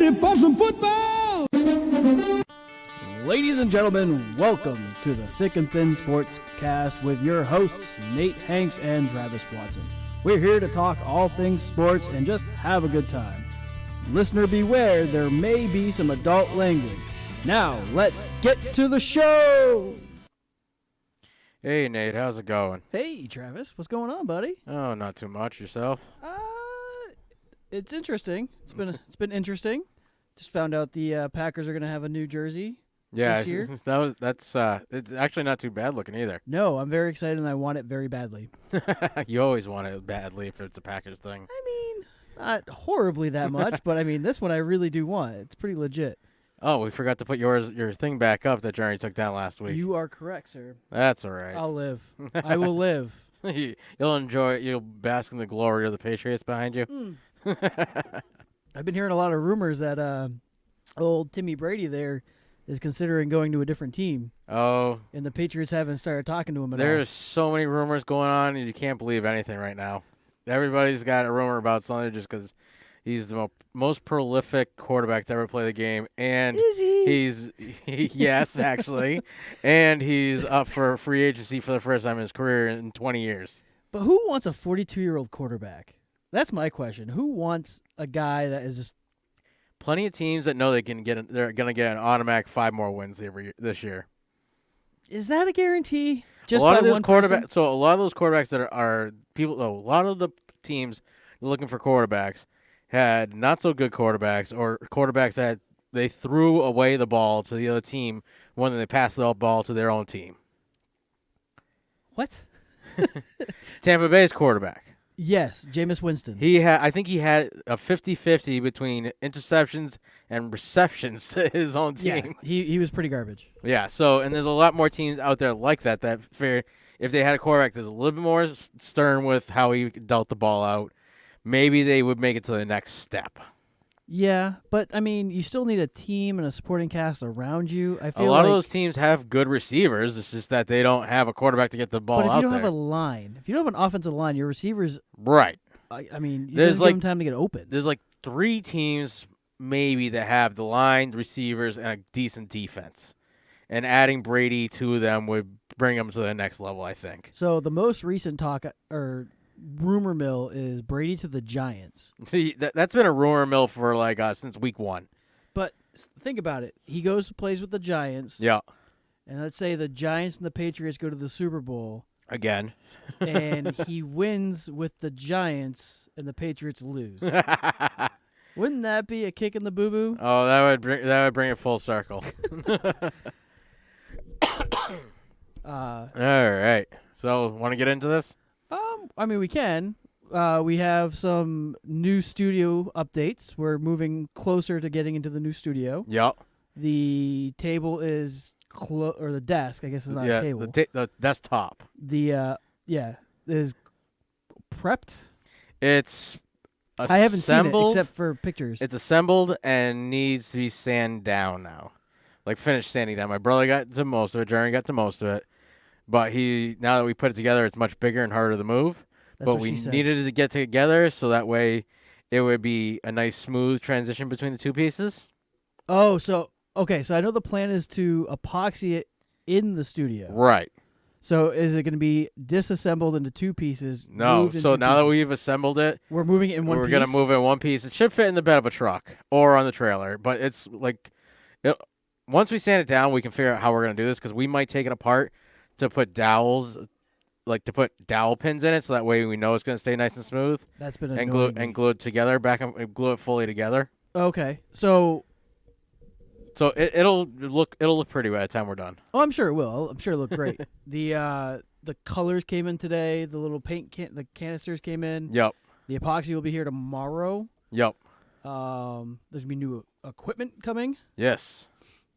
ready for some football? Ladies and gentlemen, welcome to the Thick and Thin Sports Cast with your hosts, Nate Hanks and Travis Watson. We're here to talk all things sports and just have a good time. Listener beware, there may be some adult language. Now, let's get to the show! Hey, Nate, how's it going? Hey, Travis, what's going on, buddy? Oh, not too much. Yourself? It's interesting. It's been interesting. Just found out the Packers are going to have a new jersey this year. That's it's actually not too bad looking either. No, I'm very excited and I want it very badly. You always want it badly if it's a Packers thing. I mean, not horribly that much, but I mean, this one I really do want. It's pretty legit. Oh, we forgot to put your thing back up that Jerry took down last week. You are correct, sir. That's all right. I'll live. I will live. You'll enjoy it. You'll bask in the glory of the Patriots behind you. I've been hearing a lot of rumors that old Timmy Brady there is considering going to a different team. Oh. And the Patriots haven't started talking to him at all. There's so many rumors going on, and you can't believe anything right now. Everybody's got a rumor about something just because he's the most prolific quarterback to ever play the game. And is he? Yes, actually. And he's up for free agency for the first time in his career in 20 years. But who wants a 42-year-old quarterback? That's my question. Who wants a guy that is just... Plenty of teams that know they're going to get an automatic 5 more wins this year. Is that a guarantee? Just a lot of those quarterbacks. So a lot of those quarterbacks that are people. A lot of the teams looking for quarterbacks had not so good quarterbacks or quarterbacks that they threw away the ball to the other team when they passed the ball to their own team. What? Tampa Bay's quarterback. Yes, Jameis Winston. I think he had a 50-50 between interceptions and receptions to his own team. Yeah, he was pretty garbage. Yeah, and there's a lot more teams out there like that if they had a quarterback that's a little bit more stern with how he dealt the ball out, maybe they would make it to the next step. Yeah, but, I mean, you still need a team and a supporting cast around you. I feel a lot of those teams have good receivers. It's just that they don't have a quarterback to get the ball out there. But if you don't have a line, if you don't have an offensive line, your receivers... Right. I mean, you doesn't give them time to get open. There's 3 teams maybe that have the line, receivers, and a decent defense. And adding Brady to them would bring them to the next level, I think. So the most recent talk, or rumor mill, is Brady to the Giants. See, that's been a rumor mill for since week 1. But think about it. He plays with the Giants. Yeah. And let's say the Giants and the Patriots go to the Super Bowl. Again. And he wins with the Giants and the Patriots lose. Wouldn't that be a kick in the boo-boo? Oh, that would bring it full circle. All right. So, want to get into this? I mean, we can. We have some new studio updates. We're moving closer to getting into the new studio. Yep. The table is or the desk, I guess, is not a table. The desktop. Is prepped. It's assembled. I haven't seen it except for pictures. It's assembled and needs to be sanded down now. Finished sanding down. My brother got to most of it. Jeremy got to most of it. But now that we put it together, it's much bigger and harder to move. But we needed it to get together so that way it would be a nice, smooth transition between the 2 pieces. Oh, so I know the plan is to epoxy it in the studio. Right. So is it going to be disassembled into 2 pieces? No. So now that we've assembled it, we're moving it in one piece? We're going to move it in one piece. It should fit in the bed of a truck or on the trailer. But it's once we sand it down, we can figure out how we're going to do this because we might take it apart to put dowels, to put dowel pins in it, so that way we know it's going to stay nice and smooth. That's been annoying. And glue it together, glue it fully together. Okay, so it'll look pretty by the time we're done. Oh, I'm sure it will. I'm sure it'll look great. The colors came in today. The little paint the canisters came in. Yep. The epoxy will be here tomorrow. Yep. There's gonna be new equipment coming. Yes.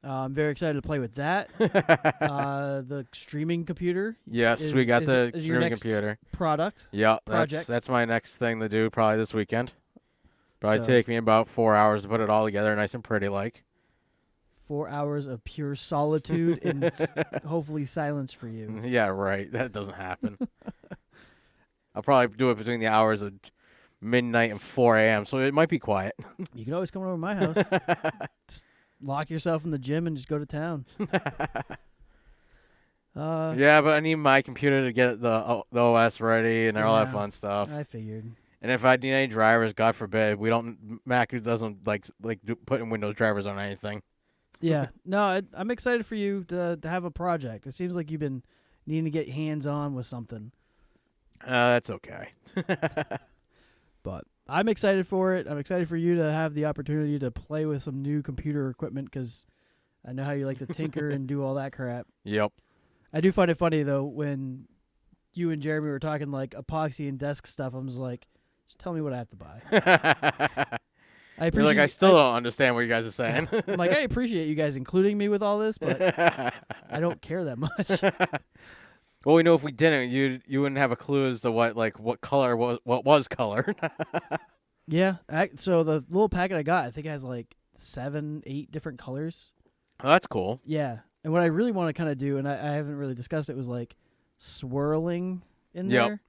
I'm very excited to play with that. The streaming computer. Yes, we got the streaming computer product. Yeah, that's my next thing to do probably this weekend. Probably take me about 4 hours to put it all together nice and pretty 4 hours of pure solitude and hopefully silence for you. Yeah, right. That doesn't happen. I'll probably do it between the hours of midnight and 4 a.m., so it might be quiet. You can always come over to my house. Just lock yourself in the gym and just go to town. Yeah, but I need my computer to get the OS ready and all that fun stuff. I figured. And if I need any drivers, God forbid, Mac doesn't like putting Windows drivers on anything. Yeah, no, I'm excited for you to have a project. It seems like you've been needing to get hands on with something. That's okay. But I'm excited for it. I'm excited for you to have the opportunity to play with some new computer equipment because I know how you like to tinker and do all that crap. Yep. I do find it funny, though, when you and Jeremy were talking, like, epoxy and desk stuff. I'm just like, just tell me what I have to buy. I appreciate. I still don't understand what you guys are saying. I'm like, I appreciate you guys including me with all this, but I don't care that much. Well, we know if we didn't, you wouldn't have a clue as to what color was color. Yeah. So the little packet I got, I think it has like 7, 8 different colors. Oh, that's cool. Yeah. And what I really want to kind of do, and I haven't really discussed it, was like swirling in there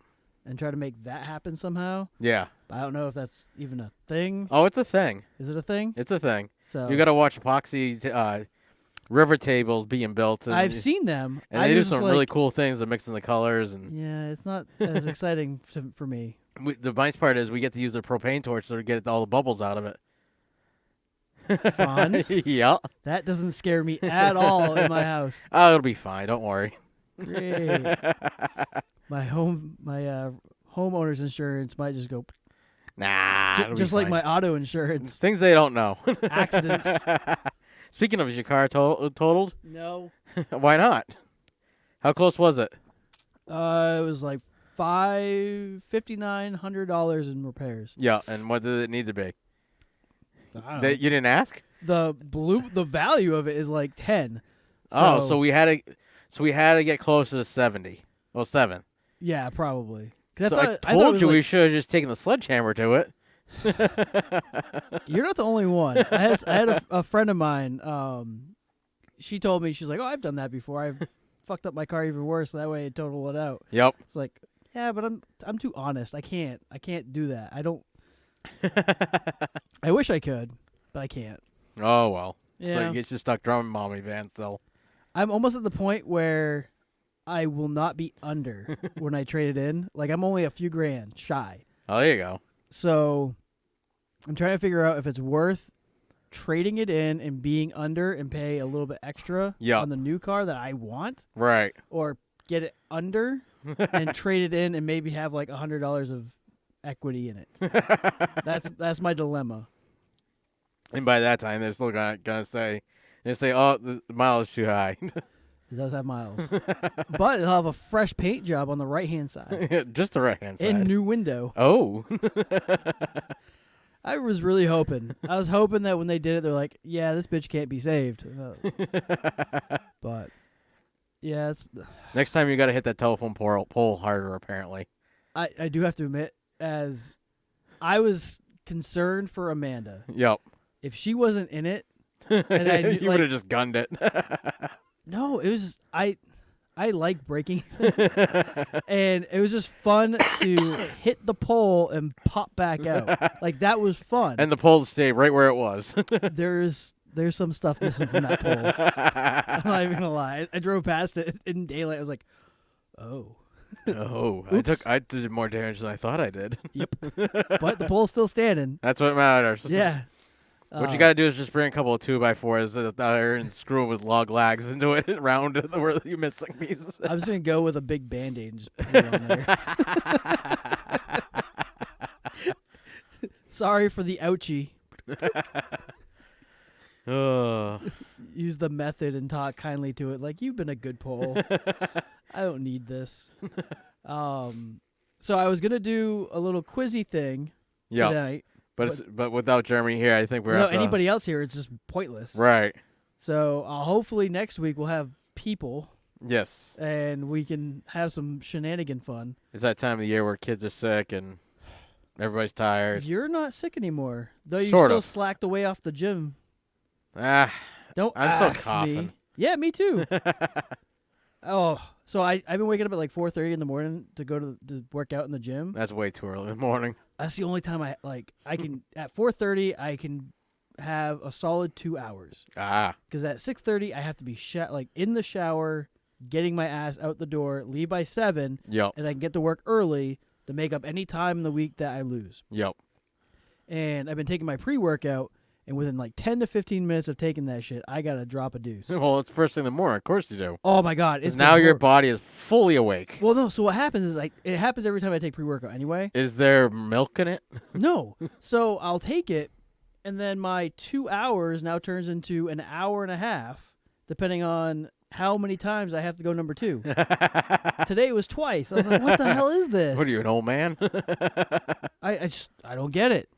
and try to make that happen somehow. Yeah. But I don't know if that's even a thing. Oh, it's a thing. Is it a thing? It's a thing. So you got to watch epoxy river tables being built. And I've seen them. And they do some really cool things of mixing the colors. And yeah, it's not as exciting for me. The nice part is we get to use the propane torch to get all the bubbles out of it. Fun. Yeah. That doesn't scare me at all in my house. Oh, it'll be fine. Don't worry. Great. My homeowner's insurance might just go. Nah. Just like my auto insurance. Things they don't know. Accidents. Speaking of, is your car totaled? No. Why not? How close was it? It was like $5,900 in repairs. Yeah, and what did it need to be? I don't know. You didn't ask? The value of it is like 10. So we had to get closer to 70. Well, 7. Yeah, probably. So I told you we should have just taken the sledgehammer to it. You're not the only one. I had a friend of mine. She told me, she's like, "Oh, I've done that before. I've fucked up my car even worse. So that way it total it out." Yep. It's like, yeah, but I'm too honest. I can't do that. I don't. I wish I could, but I can't. Oh well. Yeah. So you get stuck drumming mommy van still. I'm almost at the point where I will not be under when I trade it in. Like, I'm only a few grand shy. Oh, there you go. So I'm trying to figure out if it's worth trading it in and being under and pay a little bit extra on the new car that I want. Right. Or get it under and trade it in and maybe have like $100 of equity in it. That's my dilemma. And by that time, they're still gonna say, "Oh, the mileage too high." It does have miles, but it'll have a fresh paint job on the right-hand side. Just the right-hand side. And new window. Oh. I was really hoping. I was hoping that when they did it, they're like, "Yeah, this bitch can't be saved." But yeah, it's next time you got to hit that telephone pole harder. Apparently, I do have to admit, as I was concerned for Amanda. Yep. If she wasn't in it, and I you would have just gunned it. No, it was just, I like breaking things. And it was just fun to hit the pole and pop back out. Like, that was fun. And the pole stayed right where it was. There's some stuff missing from that pole. I'm not even gonna lie. I drove past it in daylight. I was like, oh. Oh, I did more damage than I thought I did. Yep. But the pole's still standing. That's what matters. Yeah. What you got to do is just bring a couple of 2x4s there and screw them with log lags into it around where you missing pieces. I'm just going to go with a big Band-Aid and just put it on there. Sorry for the ouchie. Use the method and talk kindly to it. Like, you've been a good pole. I don't need this. So I was going to do a little quizzy thing tonight. But without Jeremy here, I think we're without anybody else here, it's just pointless. Right. So hopefully next week we'll have people. Yes. And we can have some shenanigan fun. It's that time of the year where kids are sick and everybody's tired. You're not sick anymore, though. You still slacked away off the gym. I'm still coughing. Me. Yeah, me too. So I've been waking up at like 4:30 in the morning to go to work out in the gym. That's way too early in the morning. That's the only time I can at 4:30 I can have a solid 2 hours. Because at 6:30 I have to be in the shower, getting my ass out the door, leave by 7, Yep. and I can get to work early to make up any time in the week that I lose. Yep. And I've been taking my pre-workout, and within 10 to 15 minutes of taking that shit, I got to drop a deuce. Well, it's first thing in the morning. Of course you do. Oh, my God. It's now your body is fully awake. Well, no. So what happens is it happens every time I take pre-workout anyway. Is there milk in it? No. So I'll take it, and then my 2 hours now turns into an hour and a half, depending on how many times I have to go number 2. Today it was twice. I was like, what the hell is this? What are you, an old man? I don't get it.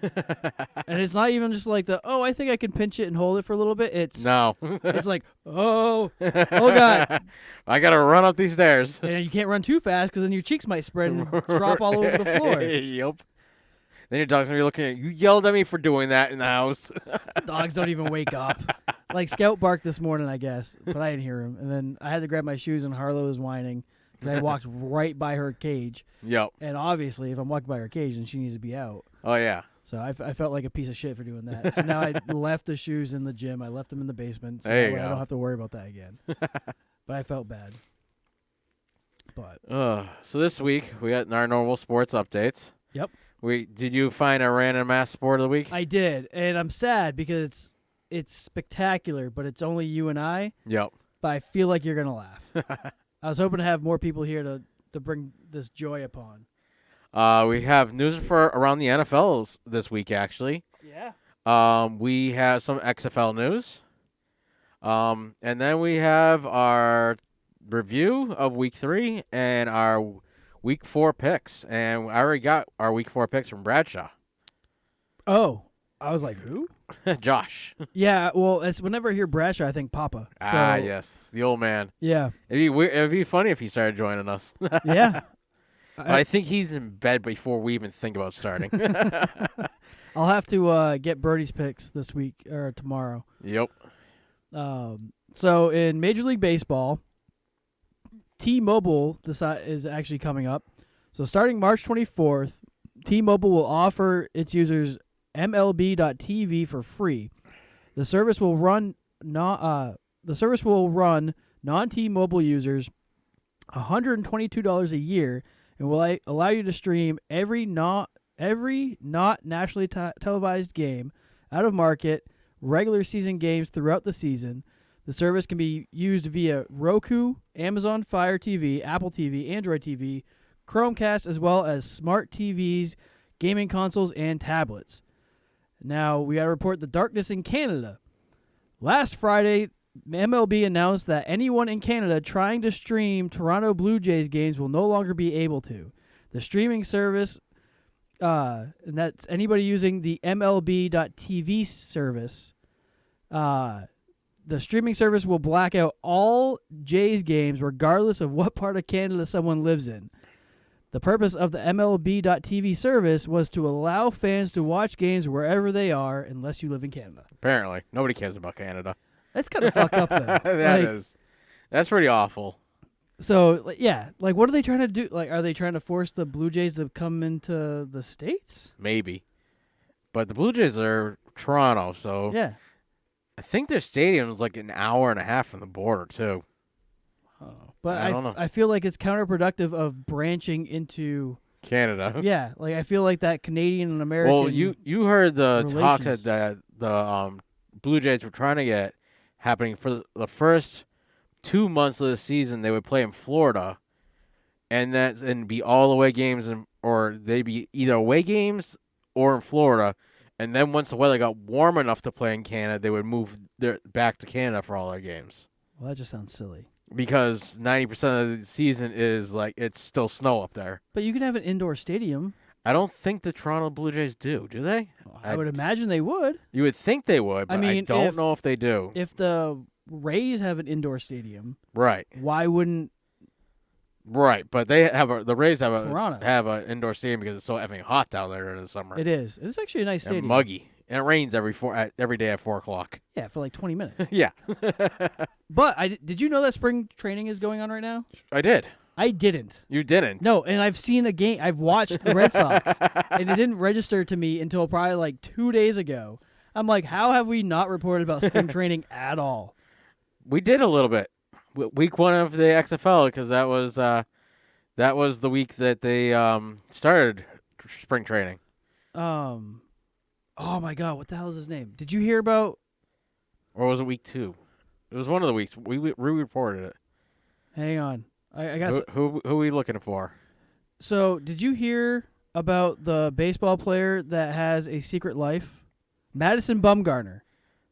And it's not even just I think I can pinch it and hold it for a little bit. It's like, oh God. I got to run up these stairs. And you can't run too fast because then your cheeks might spread and drop all over the floor. Yep. Then your dog's going to be looking at you. You yelled at me for doing that in the house. Dogs don't even wake up. Scout barked this morning, I guess, but I didn't hear him. And then I had to grab my shoes, and Harlow was whining because I walked right by her cage. Yep. And obviously, if I'm walking by her cage, then she needs to be out. Oh, yeah. So I felt like a piece of shit for doing that. So now I left the shoes in the gym. I left them in the basement, so there you I go. don't have to worry about that again. But I felt bad. But so this week, we got our normal sports updates. Yep. Did you find a random ass sport of the week? I did, and I'm sad because it's spectacular, but it's only you and I. Yep. But I feel like you're gonna laugh. I was hoping to have more people here to bring this joy upon. We have news for around the NFL this week, actually. Yeah. We have some XFL news. And then we have our review of Week 3 and our Week 4 picks. And I already got our Week 4 picks from Bradshaw. Oh, I was like, who? Josh. Yeah, well, it's whenever I hear Bradshaw, I think Papa. So, yes, the old man. Yeah. It'd be funny if he started joining us. Yeah. I think he's in bed before we even think about starting. I'll have to get Birdie's picks this week or tomorrow. Yep. So in Major League Baseball, T-Mobile is actually coming up. So starting March 24th, T-Mobile will offer its users MLB.TV for free. The service will run non-T-Mobile users $122 a year and will allow you to stream every not nationally televised game, out of market, regular season games throughout the season. The service can be used via Roku, Amazon Fire TV, Apple TV, Android TV, Chromecast, as well as smart TVs, gaming consoles, and tablets. Now, we got to report the darkness in Canada. Last Friday, MLB announced that anyone in Canada trying to stream Toronto Blue Jays games will no longer be able to. The streaming service, and that's anybody using the MLB.TV service, the streaming service will black out all Jays games regardless of what part of Canada someone lives in. The purpose of the MLB.TV service was to allow fans to watch games wherever they are unless you live in Canada. Apparently. Nobody cares about Canada. That's kind of fucked up, though. That is. That's pretty awful. So, yeah. What are they trying to do? Are they trying to force the Blue Jays to come into the States? Maybe. But the Blue Jays are Toronto, so... Yeah. I think their stadium is an hour and a half from the border, too. Oh, but I don't know. I feel like it's counterproductive of branching into... Canada. Yeah. I feel like that Canadian and American... Well, you heard the talk relations. that the Blue Jays were trying to get happening for the first 2 months of the season. They would play in Florida, and be all away games, or they'd be either away games or in Florida. And then once the weather got warm enough to play in Canada, they would move back to Canada for all their games. Well, that just sounds silly. Because 90% of the season is it's still snow up there. But you can have an indoor stadium. I don't think the Toronto Blue Jays do they? I would imagine they would. You would think they would, but I don't know if they do. If the Rays have an indoor stadium, right? Why wouldn't? Right, but the Rays have Toronto have an indoor stadium because it's so effing hot down there in the summer. It is. It's actually a nice stadium. And muggy, and it rains every day at 4:00. Yeah, for 20 minutes. Yeah. But did you know that spring training is going on right now? I did. I didn't. You didn't? No, and I've seen a game. I've watched the Red Sox, and it didn't register to me until probably like 2 days ago. I'm like, how have we not reported about spring training at all? We did a little bit. Week 1 of the XFL, because that was the week that they started spring training. Oh my God, what the hell is his name? Did you hear about? Or was it week 2? It was one of the weeks. We reported it. Hang on, I got who are we looking for? So, did you hear about the baseball player that has a secret life, Madison Bumgarner?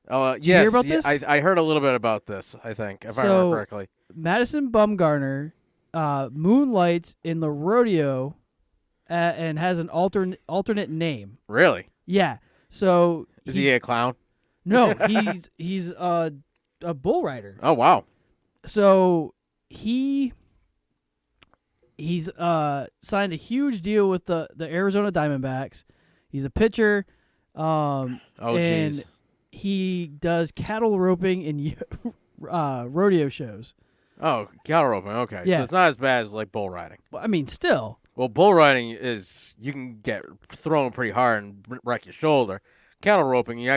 Oh, Did you hear about this? I heard a little bit about this, I think, if I remember correctly. Madison Bumgarner moonlights in the rodeo and has an alternate name. Really? Yeah. So is he a clown? No, he's a bull rider. Oh, wow. So he's signed a huge deal with the Arizona Diamondbacks. He's a pitcher. And geez. he does cattle roping in rodeo shows. Oh, cattle roping. Okay. Yeah. So it's not as bad as like bull riding. I mean, still. Well, bull riding is you can get thrown pretty hard and wreck your shoulder. Cattle roping, it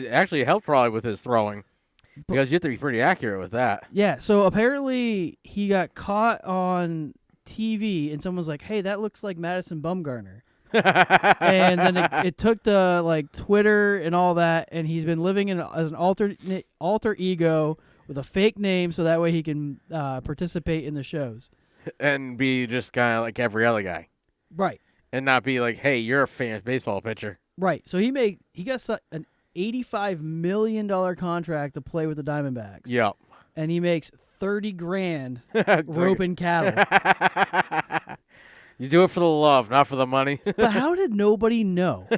actually helped probably with his throwing because you have to be pretty accurate with that. Yeah. So apparently he got caught on TV and someone's like, "Hey, that looks like Madison Bumgarner." And then it took to like Twitter and all that, and he's been living as an alter ego with a fake name, so that way he can participate in the shows and be just kind of like every other guy, right? And not be like, "Hey, you're a famous baseball pitcher." Right. So he got an $85 million contract to play with the Diamondbacks. Yep. And he makes $30,000 roping cattle. You do it for the love, not for the money. But how did nobody know?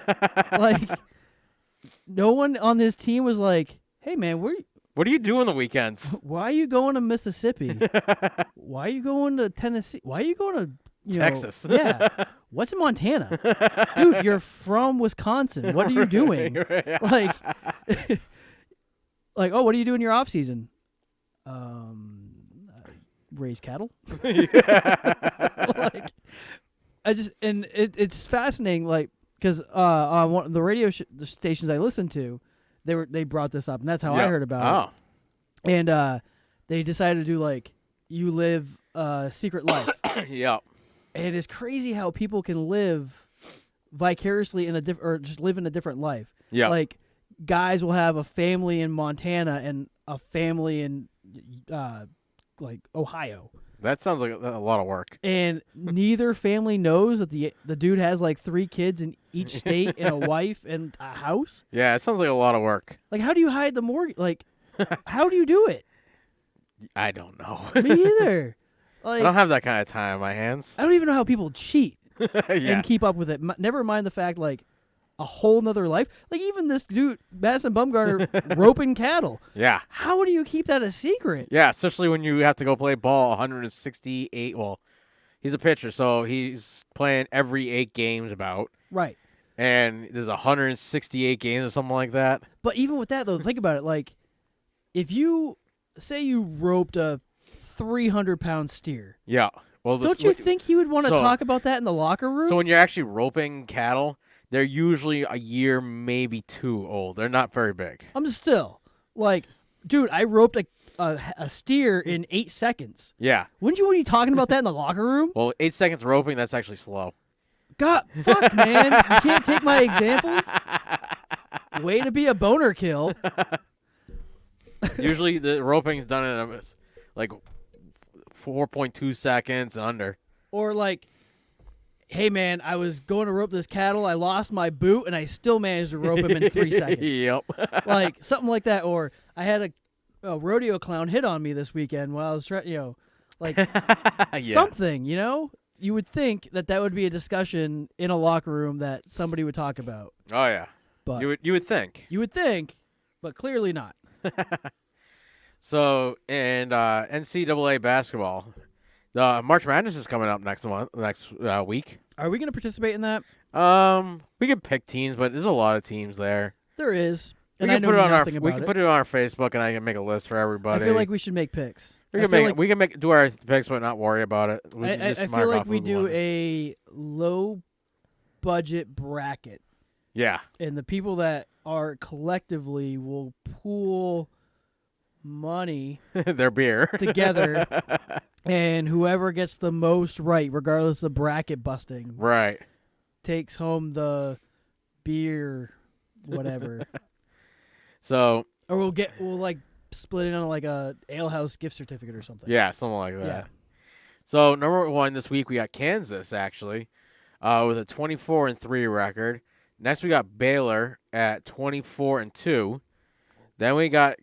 Like, no one on this team was like, "Hey, man, what do you do on the weekends? Why are you going to Mississippi? Why are you going to Tennessee? Why are you going to Texas? Yeah. What's in Montana? Dude, you're from Wisconsin. What are you doing?" Like, oh, what do you do in your off season? Raise cattle. Like, it's fascinating, like, because on one of the radio the stations I listened to, they brought this up, and that's how I heard about it. And they decided to do like you live secret life. Yep. And it's crazy how people can live vicariously or just live in a different life. Yeah. Like, guys will have a family in Montana and a family in like Ohio. That sounds like a lot of work. And neither family knows that the dude has like 3 kids in each state and a wife and a house. Yeah, it sounds like a lot of work. Like, how do you hide the mortgage? Like, how do you do it? I don't know. Me either. Like, I don't have that kind of time on my hands. I don't even know how people cheat and keep up with it. Never mind the fact, like, a whole nother life. Like, even this dude, Madison Bumgarner, roping cattle. Yeah. How do you keep that a secret? Yeah, especially when you have to go play ball 168. Well, he's a pitcher, so he's playing every 8 games about. Right. And there's 168 games or something like that. But even with that, though, think about it. Like, if you say you roped a 300-pound steer. Yeah. Well, don't you think he would want to talk about that in the locker room? So when you're actually roping cattle, they're usually a year, maybe 2 old. They're not very big. I'm still like, dude, I roped a steer in 8 seconds. Yeah. Wouldn't you want to be talking about that in the locker room? Well, 8 seconds roping, that's actually slow. God, fuck, man. You can't take my examples? Way to be a boner kill. Usually the roping is done in like 4.2 seconds and under. Or like, "Hey, man, I was going to rope this cattle. I lost my boot, and I still managed to rope him in 3 seconds. Yep. Like, something like that. Or I had a rodeo clown hit on me this weekend while I was trying, like, yeah. Something, You would think that would be a discussion in a locker room that somebody would talk about. Oh, yeah. But you would think. You would think, but clearly not. So, in NCAA basketball, the March Madness is coming up next week. Are we going to participate in that? We can pick teams, but there's a lot of teams there. There is. And I know nothing about it. We can put it on our Facebook, and I can make a list for everybody. I feel like we should make picks. We can do our picks, but not worry about it. I feel like we do a low budget bracket. Yeah. And the people that are collectively will pool money their beer together, and whoever gets the most right, regardless of bracket busting, right, takes home the beer, whatever. So, or we'll like split it on like a alehouse gift certificate or something. Yeah, something like that. Yeah. So number 1 this week we got Kansas actually, with a 24-3 record. Next we got Baylor at 24-2. Then we got.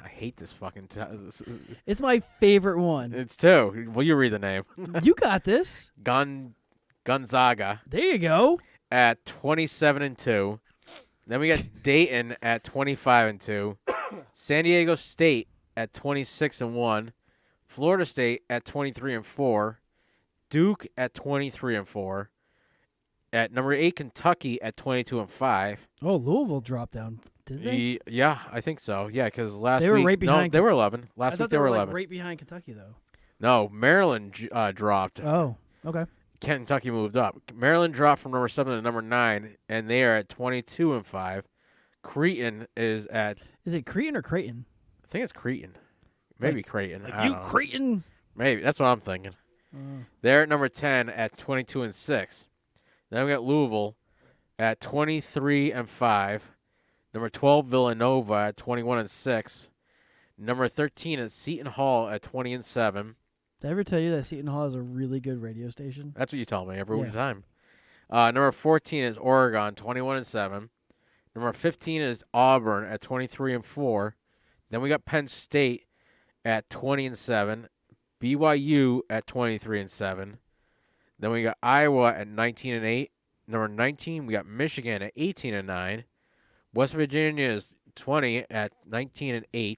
I hate this fucking. It's my favorite one. It's 2. Will you read the name? You got this. Gonzaga. There you go. At 27-2. Then we got Dayton at 25-2. San Diego State at 26-1. Florida State at 23-4. Duke at 23-4. At number 8, Kentucky at 22-5. Oh, Louisville dropped down. Did they? Yeah, I think so. Yeah, because last week they were right behind. No, they were 11. Last week they were 11. Like right behind Kentucky though. No, Maryland dropped. Oh, okay. Kentucky moved up. Maryland dropped from number 7 to number 9, and they are at 22-5. Creighton is at. Is it Creighton or Creighton? I think it's Creighton. Maybe Creighton. Like you Creighton. Maybe that's what I'm thinking. They're at number 10 at 22-6. Then we got Louisville at 23-5. Number 12 Villanova at 21-6. Number 13 is Seton Hall at 20-7. Did I ever tell you that Seton Hall is a really good radio station? That's what you tell me every time. Number 14 is Oregon, 21-7. Number 15 is Auburn at 23-4. Then we got Penn State at 20-7. BYU at 23-7. Then we got Iowa at 19-8. Number 19, we got Michigan at 18-9. West Virginia is 20 at 19-8.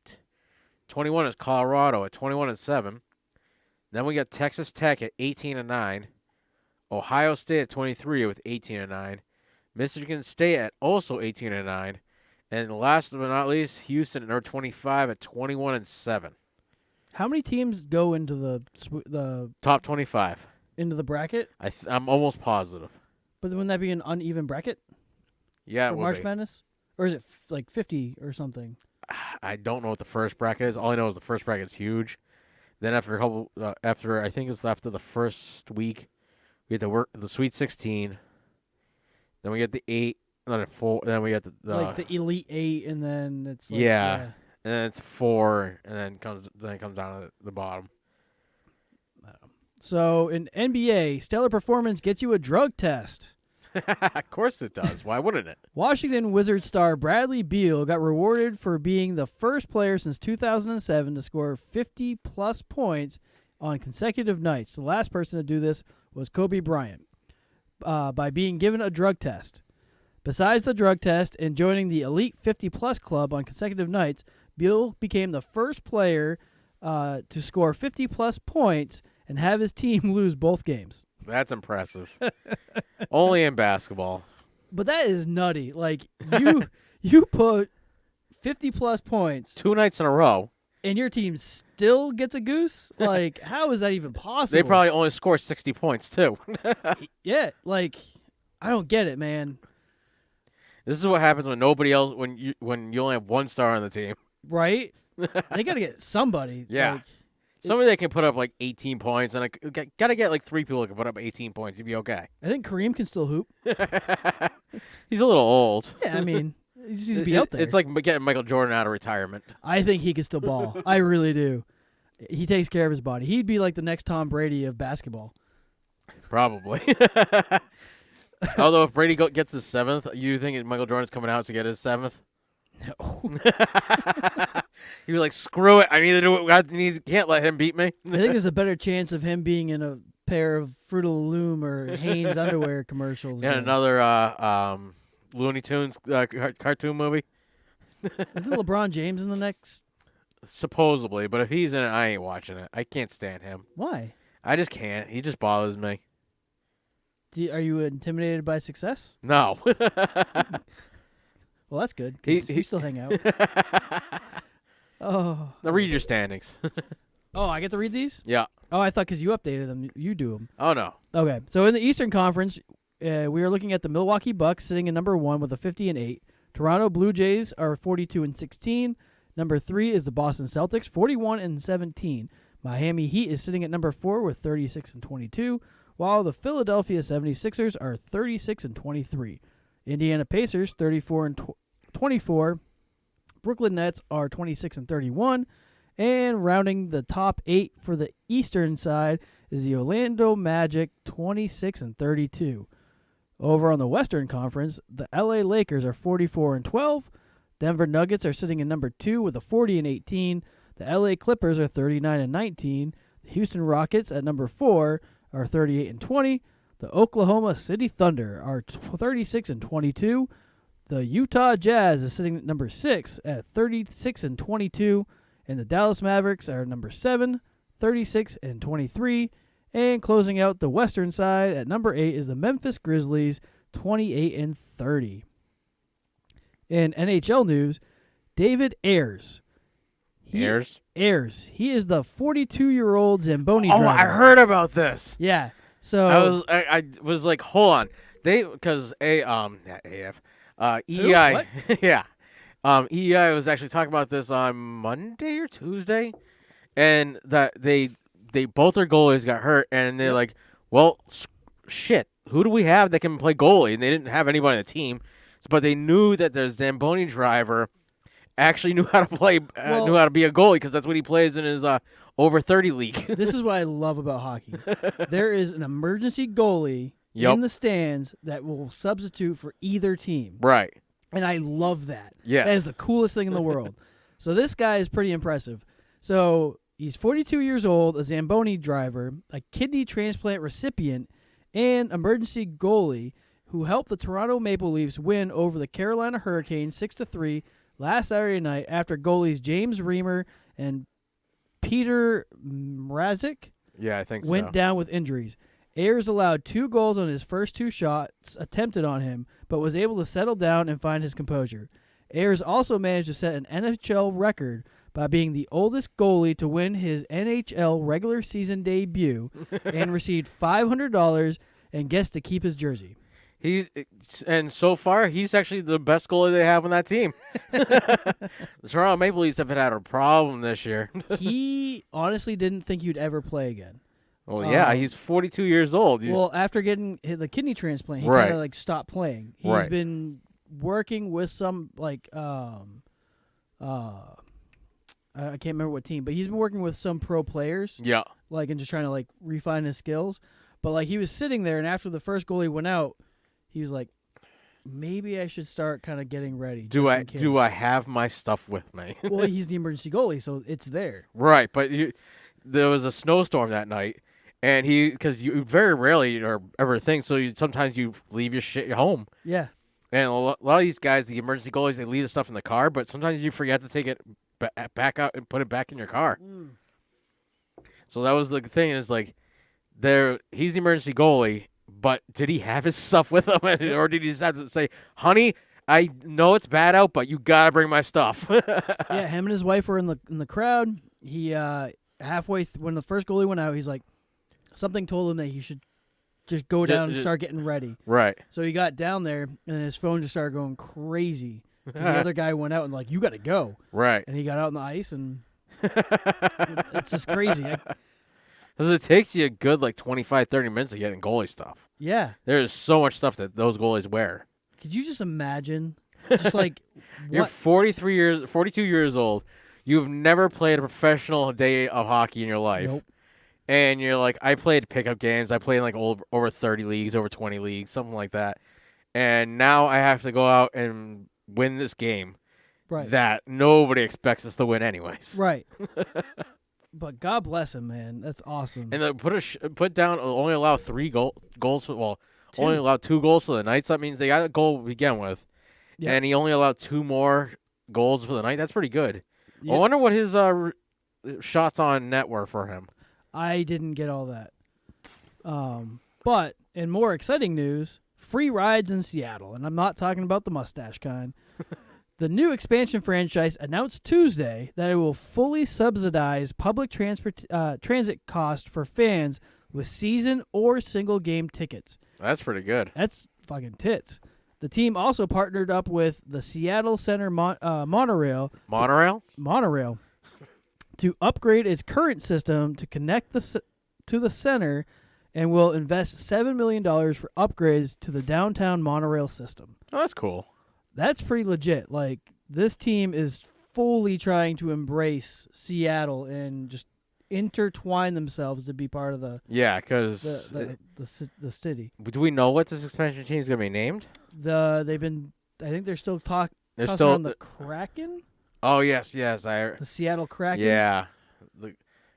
21 is Colorado at 21-7. Then we got Texas Tech at 18-9. Ohio State at 23 with 18-9. Michigan State at also 18-9. And last but not least, Houston at number 25 at 21-7. How many teams go into the top 25 into the bracket? I'm almost positive. But wouldn't that be an uneven bracket? Yeah, for March Madness, or is it like 50 or something? I don't know what the first bracket is. All I know is the first bracket is huge. Then after a couple, after the first week, we get to work the Sweet 16. Then we get the 8, then 4. Then we get the like the Elite 8, and then it's like, and then it's 4, and then it comes down to the bottom. So in NBA, stellar performance gets you a drug test. Of course it does. Why wouldn't it? Washington Wizards star Bradley Beal got rewarded for being the first player since 2007 to score 50-plus points on consecutive nights. The last person to do this was Kobe Bryant by being given a drug test. Besides the drug test and joining the elite 50-plus club on consecutive nights, Beal became the first player to score 50-plus points and have his team lose both games. That's impressive. Only in basketball. But that is nutty. Like, you put 50-plus points 2 nights in a row, and your team still gets a goose? Like, how is that even possible? They probably only score 60 points, too. Yeah, like, I don't get it, man. This is what happens when nobody else, when you only have one star on the team. Right? They got to get somebody. Yeah. Like, somebody that can put up like 18 points, and got to get like 3 people that can put up 18 points. You'd be okay. I think Kareem can still hoop. He's a little old. Yeah, I mean, he just needs to be out there. It's like getting Michael Jordan out of retirement. I think he can still ball. I really do. He takes care of his body. He'd be like the next Tom Brady of basketball. Probably. Although if Brady gets his 7th, you think Michael Jordan's coming out to get his 7th? No. He'd be like, screw it. I need to do it. Can't let him beat me. I think there's a better chance of him being in a pair of Fruit of the Loom or Hanes underwear commercials. Yeah, another Looney Tunes cartoon movie. Isn't LeBron James in the next? Supposedly, but if he's in it, I ain't watching it. I can't stand him. Why? I just can't. He just bothers me. Are you intimidated by success? No. Well, that's good. We still hang out. Oh. Now read your standings. Oh, I get to read these? Yeah. Oh, I thought because you updated them, you do them. Oh, no. Okay. So in the Eastern Conference, we are looking at the Milwaukee Bucks sitting in number 1 with a 50-8. Toronto Blue Jays are 42-16. Number 3 is the Boston Celtics, 41-17. Miami Heat is sitting at number 4 with 36-22, while the Philadelphia 76ers are 36-23. Indiana Pacers 34-24. Brooklyn Nets are 26-31. And rounding the top 8 for the Eastern side is the Orlando Magic, 26-32. Over on the Western Conference, the LA Lakers are 44-12. Denver Nuggets are sitting in number 2 with a 40-18. The LA Clippers are 39-19. The Houston Rockets at number 4 are 38-20. The Oklahoma City Thunder are 36-22. The Utah Jazz is sitting at number 6 at 36-22. And the Dallas Mavericks are number 7, 36-23. And closing out the Western side at number 8 is the Memphis Grizzlies, 28-30. In NHL news, David Ayres. Ayres. He is the 42-year-old Zamboni driver. I heard about this. Yeah. So I was like, hold on. Because EEI. Yeah. EEI was actually talking about this on Monday or Tuesday, and that they both their goalies got hurt, and they're like, well, shit, who do we have that can play goalie? And they didn't have anybody on the team, but they knew that the Zamboni driver actually knew how to play, knew how to be a goalie, because that's what he plays in his over 30 league. This is what I love about hockey. There is an emergency goalie in the stands that will substitute for either team. Right. And I love that. Yes. That is the coolest thing in the world. So this guy is pretty impressive. So he's 42 years old, a Zamboni driver, a kidney transplant recipient, and emergency goalie who helped the Toronto Maple Leafs win over the Carolina Hurricanes 6-3 last Saturday night after goalies James Reimer and Peter Mrazek went down with injuries. Ayres allowed 2 goals on his first 2 shots attempted on him, but was able to settle down and find his composure. Ayres also managed to set an NHL record by being the oldest goalie to win his NHL regular season debut and received $500 and gets to keep his jersey. And so far, he's actually the best goalie they have on that team. The Toronto Maple Leafs have had a problem this year. He honestly didn't think he'd ever play again. Well, yeah, he's 42 years old. Well, after getting the kidney transplant, he kind of stopped playing. He's been working with some I can't remember what team, but he's been working with some pro players. Yeah. And just trying to refine his skills. But he was sitting there, and after the first goalie went out, he was like, maybe I should start kind of getting ready. Do I have my stuff with me? Well, he's the emergency goalie, so it's there. Right, but there was a snowstorm that night, and because you very rarely or ever think, so sometimes you leave your shit at home. Yeah. And a lot of these guys, the emergency goalies, they leave the stuff in the car, but sometimes you forget to take it back out and put it back in your car. Mm. So that was the thing, is he's the emergency goalie, but did he have his stuff with him, or did he just have to say, honey, I know it's bad out, but you got to bring my stuff? Yeah, him and his wife were in the crowd. He halfway when the first goalie went out, he's like, something told him that he should just go down and start getting ready. Right. So he got down there, and his phone just started going crazy because the other guy went out and you got to go. Right. And he got out on the ice, and it's just crazy. Because it takes you a good 25, 30 minutes to get in goalie stuff. Yeah. There's so much stuff that those goalies wear. Could you just imagine? Just You're 42 years old. You've never played a professional day of hockey in your life. Nope. And you're like, I played pickup games. I played in over 30 leagues, over 20 leagues, something like that. And now I have to go out and win this game that nobody expects us to win anyways. Right. But God bless him, man. That's awesome. And put down, only allow 3 goals. Only allowed 2 goals for the night. So that means they got a goal to begin with. Yep. And he only allowed 2 more goals for the night. That's pretty good. Yep. I wonder what his shots on net were for him. I didn't get all that. But in more exciting news, free rides in Seattle. And I'm not talking about the mustache kind. The new expansion franchise announced Tuesday that it will fully subsidize public transit costs for fans with season or single game tickets. That's pretty good. That's fucking tits. The team also partnered up with the Seattle Center monorail. Monorail to upgrade its current system to connect to the center, and will invest $7 million for upgrades to the downtown monorail system. Oh, that's cool. That's pretty legit. Like, this team is fully trying to embrace Seattle and just intertwine themselves to be part of the the city. Do we know what this expansion team is going to be named? I think they're still tossing around the Kraken. Oh yes, the Seattle Kraken. Yeah, the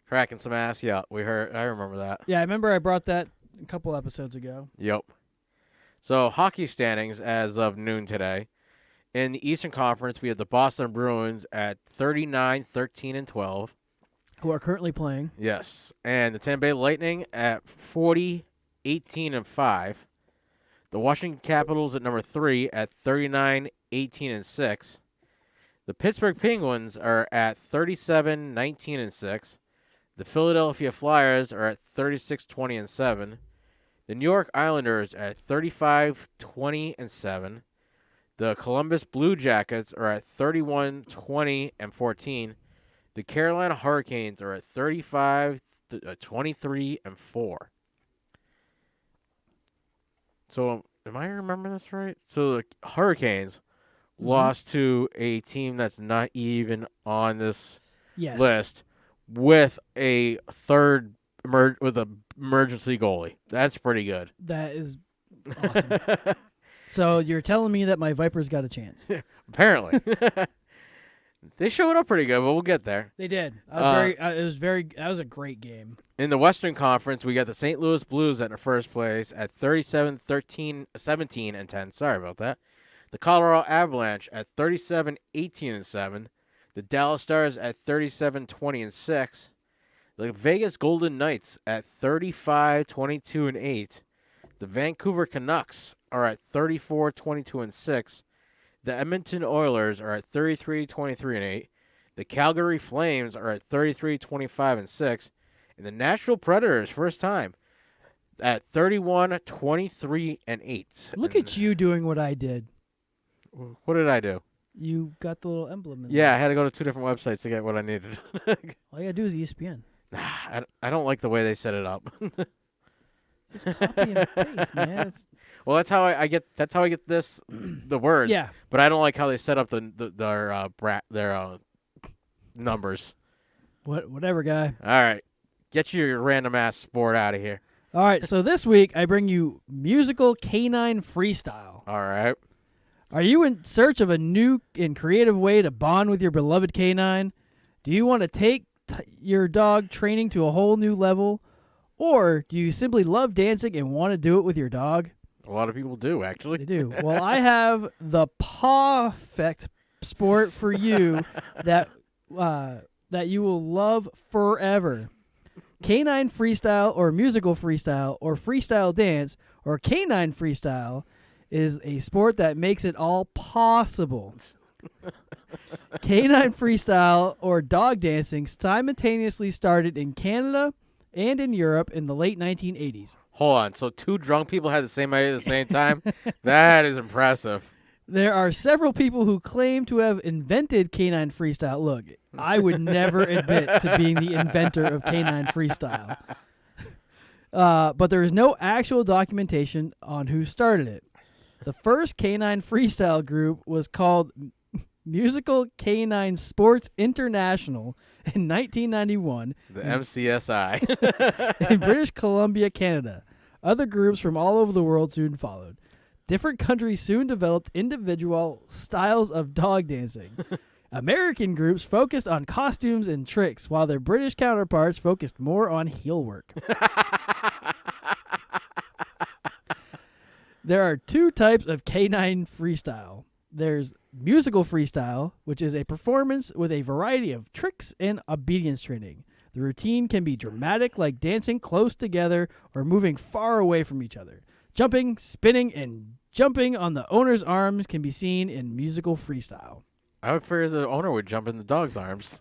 Kraken some ass. Yeah, I remember that. Yeah, I remember I brought that a couple episodes ago. Yep. So hockey standings as of noon today. In the Eastern Conference, we have the Boston Bruins at 39, 13, and 12. Who are currently playing. Yes. And the Tampa Bay Lightning at 40, 18, and 5. The Washington Capitals at number 3 at 39, 18, and 6. The Pittsburgh Penguins are at 37, 19, and 6. The Philadelphia Flyers are at 36, 20, and 7. The New York Islanders at 35, 20, and 7. The Columbus Blue Jackets are at 31, 20, and 14. The Carolina Hurricanes are at 35, 23, and 4. So, am I remembering this right? So, the Hurricanes lost to a team that's not even on this list with a third with an emergency goalie. That's pretty good. That is awesome. So you're telling me that my Vipers got a chance? Apparently, they showed up pretty good, but we'll get there. They did. That was a great game. In the Western Conference, we got the St. Louis Blues at the first place at 37, 13, 17, and 10. Sorry about that. The Colorado Avalanche at 37, 18, and 7. The Dallas Stars at 37, 20, and 6. The Vegas Golden Knights at 35, 22, and 8. The Vancouver Canucks are at 34, 22, and 6. The Edmonton Oilers are at 33, 23, and 8. The Calgary Flames are at 33, 25, and 6. And the Nashville Predators, first time, at 31, 23, and 8. Look at you doing what I did. What did I do? You got the little emblem in there. I had to go to 2 different websites to get what I needed. All you got to do is ESPN. I don't like the way they set it up. Just copy and paste, man. Well, that's how I get. That's how I get the words. Yeah. But I don't like how they set up their numbers. Whatever, guy. All right, get your random ass sport out of here. All right. So this week I bring you musical canine freestyle. All right. Are you in search of a new and creative way to bond with your beloved canine? Do you want to take your dog training to a whole new level? Or do you simply love dancing and want to do it with your dog? A lot of people do, actually. They do. Well, I have the perfect sport for you that you will love forever. Canine freestyle or musical freestyle or freestyle dance or canine freestyle is a sport that makes it all possible. Canine freestyle or dog dancing simultaneously started in Canada and in Europe in the late 1980s. Hold on. So 2 drunk people had the same idea at the same time? That is impressive. There are several people who claim to have invented canine freestyle. Look, I would never admit to being the inventor of canine freestyle. But there is no actual documentation on who started it. The first canine freestyle group was called Musical Canine Sports International in 1991. The MCSI. In British Columbia, Canada. Other groups from all over the world soon followed. Different countries soon developed individual styles of dog dancing. American groups focused on costumes and tricks, while their British counterparts focused more on heel work. There are 2 types of canine freestyle. There's musical freestyle, which is a performance with a variety of tricks and obedience training. The routine can be dramatic, like dancing close together or moving far away from each other, jumping, spinning, and jumping on the owner's arms can be seen in musical freestyle. I would figure the owner would jump in the dog's arms.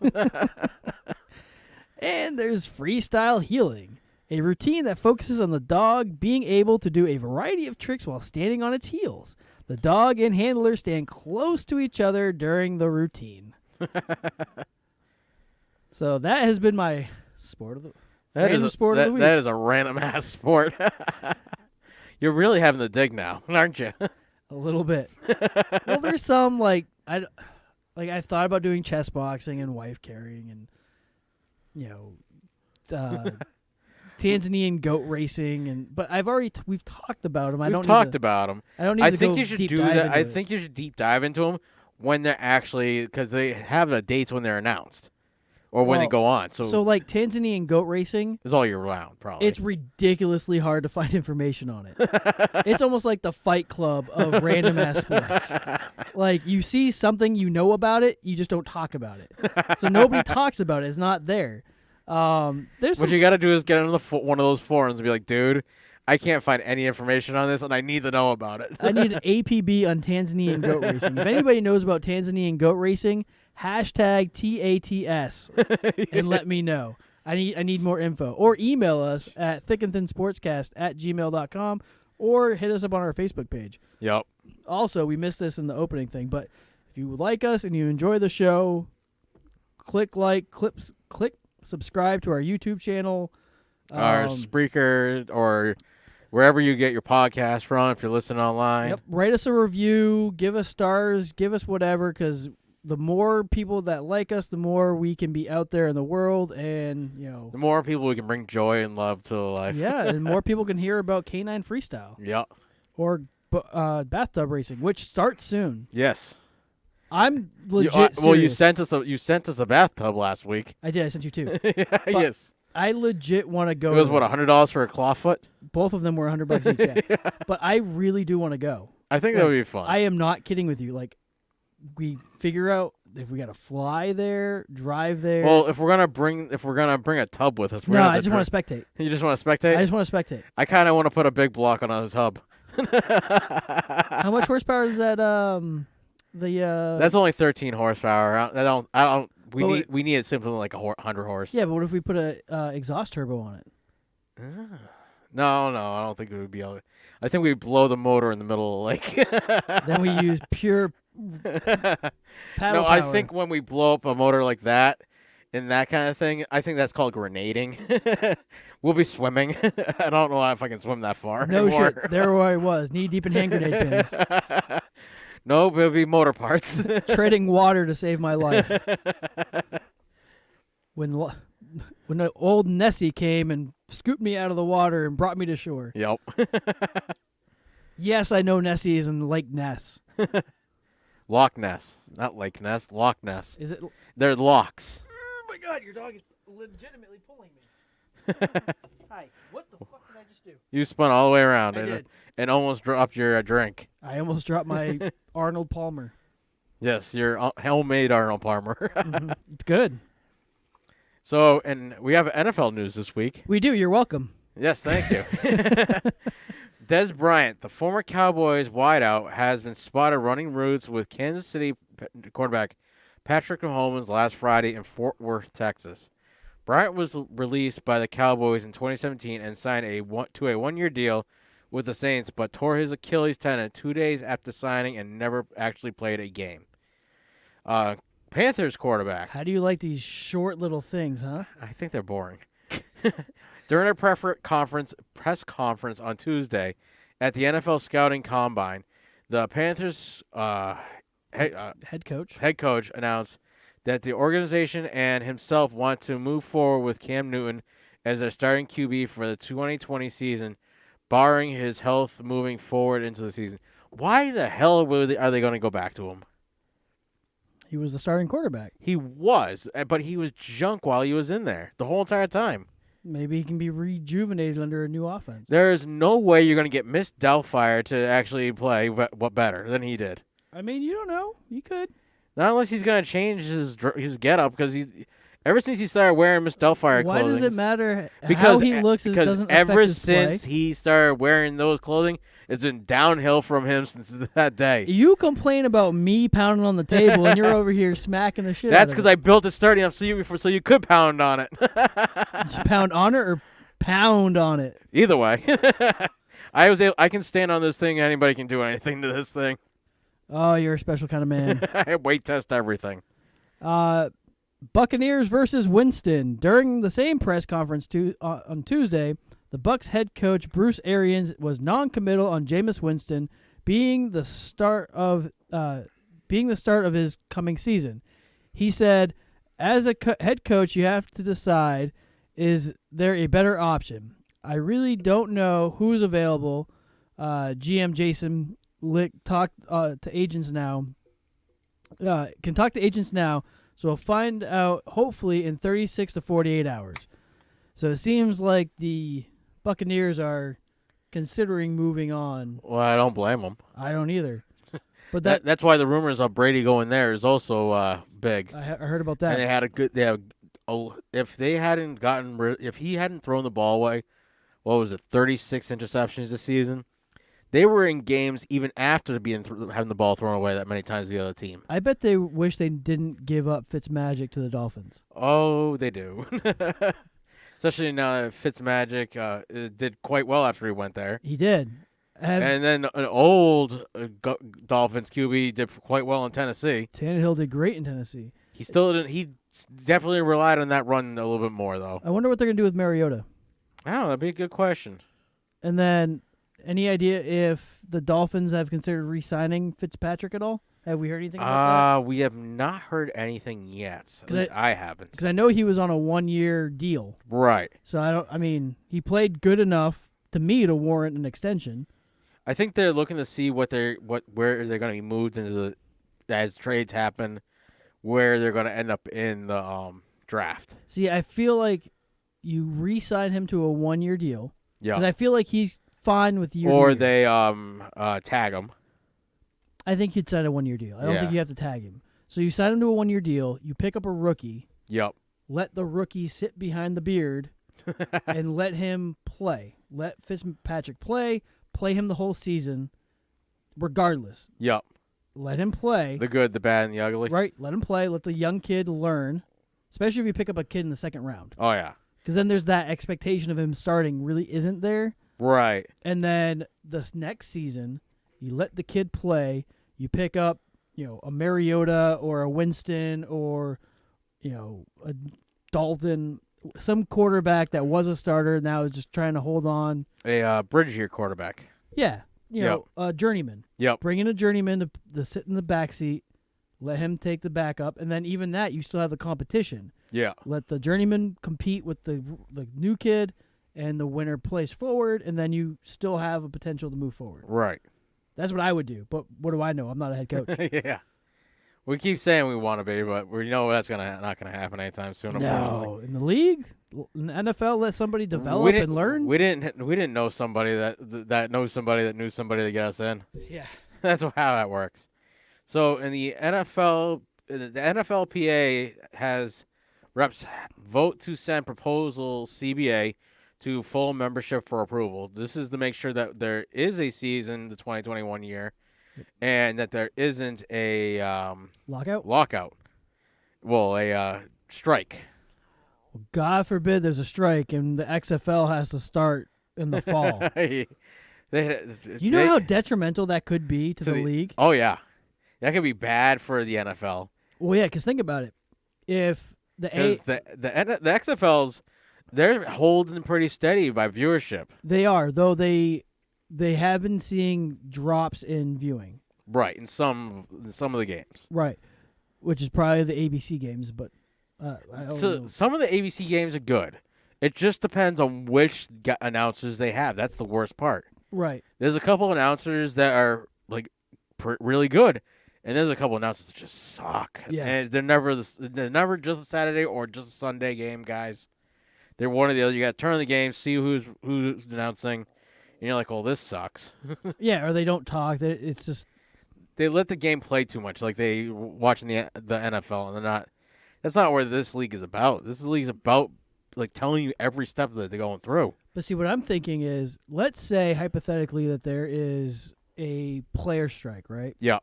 And there's freestyle heeling, a routine that focuses on the dog being able to do a variety of tricks while standing on its heels. The dog and handler stand close to each other during the routine. So that has been my sport of the sport of the week. That is a random ass sport. You're really having to dig now, aren't you? A little bit. Well, there's some I thought about doing chess boxing and wife carrying and Tanzanian goat racing but we've talked about them. We've talked about them. I don't need to think you should do that. I think you should deep dive into them when they're actually, because they have the dates when they're announced or when they go on. So like Tanzanian goat racing is all year round, probably. It's ridiculously hard to find information on it. It's almost like the Fight Club of random ass sports. Like you see something, you know about it, you just don't talk about it. So nobody talks about it. It's not there. What you got to do is get on one of those forums and be like, dude, I can't find any information on this, and I need to know about it. I need an APB on Tanzanian goat racing. If anybody knows about Tanzanian goat racing, #TATS and let me know. I need more info. Or email us at thickandthinsportscast@gmail.com or hit us up on our Facebook page. Yep. Also, we missed this in the opening thing, but if you like us and you enjoy the show, click subscribe to our YouTube channel. Our Spreaker or wherever you get your podcast from if you're listening online. Yep. Write us a review. Give us stars. Give us whatever, because the more people that like us, the more we can be out there in the world, and the more people we can bring joy and love to life. Yeah, and more people can hear about Canine Freestyle. Yep. Or bathtub racing, which starts soon. Yes. I'm legit serious. You sent us a bathtub last week. I did. I sent you two. Yes. I legit want to go. It was $100 for a clawfoot? Both of them were $100 each. Yeah. But I really do want to go. I think that would be fun. I am not kidding with you. Like, we figure out if we got to fly there, drive there. Well, if we're gonna bring a tub with us, I just want to spectate. You just want to spectate? I just want to spectate. I kind of want to put a big block on a tub. How much horsepower is that? That's only 13 horsepower. We need something like 100 horse. Yeah, but what if we put a exhaust turbo on it? No, I don't think it would be able to. I think we'd blow the motor in the middle of the lake. Then we use pure paddle power. I think when we blow up a motor like that and that kind of thing, I think that's called grenading. We'll be swimming. I don't know if I can swim that far anymore. Shit. There I was, knee deep in hand grenade pins. No, it'll be motor parts. Treading water to save my life. When old Nessie came and scooped me out of the water and brought me to shore. Yep. Yes, I know Nessie is in Lake Ness. Loch Ness. Not Lake Ness. Loch Ness. Is it? They're locks. Oh, my God. Your dog is legitimately pulling me. Hi. What the fuck did I just do? You spun all the way around. I did. And almost dropped your drink. I almost dropped my Arnold Palmer. Yes, your homemade Arnold Palmer. Mm-hmm. It's good. So, and we have NFL news this week. We do. You're welcome. Yes, thank you. Des Bryant, the former Cowboys wideout, has been spotted running routes with Kansas City quarterback Patrick Mahomes last Friday in Fort Worth, Texas. Bryant was released by the Cowboys in 2017 and signed to a one-year deal with the Saints, but tore his Achilles tendon 2 days after signing and never actually played a game. Panthers quarterback. How do you like these short little things, huh? I think they're boring. During a press conference on Tuesday at the NFL Scouting Combine, the Panthers head coach announced that the organization and himself want to move forward with Cam Newton as their starting QB for the 2020 season, barring his health moving forward into the season. Why the hell are they going to go back to him? He was the starting quarterback. He was, but he was junk while he was in there the whole entire time. Maybe he can be rejuvenated under a new offense. There is no way you're going to get Miss Doubtfire to actually play better than he did. I mean, you don't know. You could. Not unless he's going to change his get-up, because ever since he started wearing Miss Doubtfire clothing. Why does it matter how he looks? Doesn't affect his play? Ever since he started wearing those clothing, It's been downhill from him since that day. You complain about me pounding on the table, and you're over here smacking the shit out of it. That's because I built it sturdy enough so you could pound on it. Did you pound on it or pound on it? Either way. I can stand on this thing. Anybody can do anything to this thing. Oh, you're a special kind of man. I weight test everything. Buccaneers versus Winston. During the same press conference on Tuesday, the Bucs head coach Bruce Arians was non-committal on Jameis Winston being the start of his coming season. He said, "As a head coach, you have to decide: is there a better option? I really don't know who's available." GM Jason Lick talked to agents now. Can talk to agents now, so we'll find out hopefully in 36 to 48 hours. So it seems like the Buccaneers are considering moving on. Well, I don't blame them. I don't either. But that's why the rumors of Brady going there is also big. I heard about that. And they had a good. If he hadn't thrown the ball away, what was it, 36 interceptions this season? They were in games even after having the ball thrown away that many times the other team. I bet they wish they didn't give up Fitzmagic to the Dolphins. Oh, they do. Especially now that Fitzmagic did quite well after he went there. He did. And then an old Dolphins QB did quite well in Tennessee. Tannehill did great in Tennessee. He definitely relied on that run a little bit more, though. I wonder what they're going to do with Mariota. I don't know. That'd be a good question. And then, any idea if the Dolphins have considered re-signing Fitzpatrick at all? Have we heard anything about that? We have not heard anything yet. At least I haven't. Because I know he was on a 1-year deal. Right. So he played good enough to me to warrant an extension. I think they're looking to see where they're going to be moved into as trades happen, where they're going to end up in the draft. See, I feel like you re-sign him to a 1-year deal. Yeah. Because I feel like he's fine with year. Or they tag him. I think you'd sign a 1-year deal. I don't think you have to tag him. So you sign him to a 1-year deal. You pick up a rookie. Yep. Let the rookie sit behind the beard, and let him play. Let Fitzpatrick play. Play him the whole season, regardless. Yep. Let him play. The good, the bad, and the ugly. Right. Let him play. Let the young kid learn, especially if you pick up a kid in the second round. Oh, yeah. Because then there's that expectation of him starting really isn't there. Right. And then this next season, you let the kid play. You pick up, a Mariota or a Winston or, a Dalton, some quarterback that was a starter now is just trying to hold on. A bridge year quarterback. Yeah. A journeyman. Yep. Bring in a journeyman to sit in the back seat. Let him take the backup. And then even that, you still have the competition. Yeah. Let the journeyman compete with the new kid, and the winner plays forward, and then you still have a potential to move forward. Right. That's what I would do. But what do I know? I'm not a head coach. Yeah. We keep saying we want to be, but we know that's not gonna happen anytime soon. No, in the league, in the NFL, let somebody develop and learn. We didn't know somebody that knows somebody that knew somebody to get us in. Yeah, that's how that works. So in the NFL, the NFLPA has reps vote to send proposal CBA to full membership for approval. This is to make sure that there is a season, the 2021 year. And that there isn't a lockout. Well, a strike. God forbid there's a strike and the XFL has to start in the fall. You know how detrimental that could be to the league? Oh, yeah. That could be bad for the NFL. Well, yeah, because think about it. If the XFLs, they're holding pretty steady by viewership. They are, though they have been seeing drops in viewing. Right, in some of the games. Right, which is probably the ABC games, but I don't know. Some of the ABC games are good. It just depends on which announcers they have. That's the worst part. Right. There's a couple announcers that are really good, and there's a couple announcers that just suck. Yeah. And they're never just a Saturday or just a Sunday game, guys. They're one or the other. You got to turn the game, see who's announcing. And you're like, "Oh, this sucks." Yeah, or they don't talk. It's just they let the game play too much, like they watching the NFL, and they're not. That's not what this league is about. This league is about telling you every step that they're going through. But see, what I'm thinking is, let's say hypothetically that there is a player strike, right? Yeah.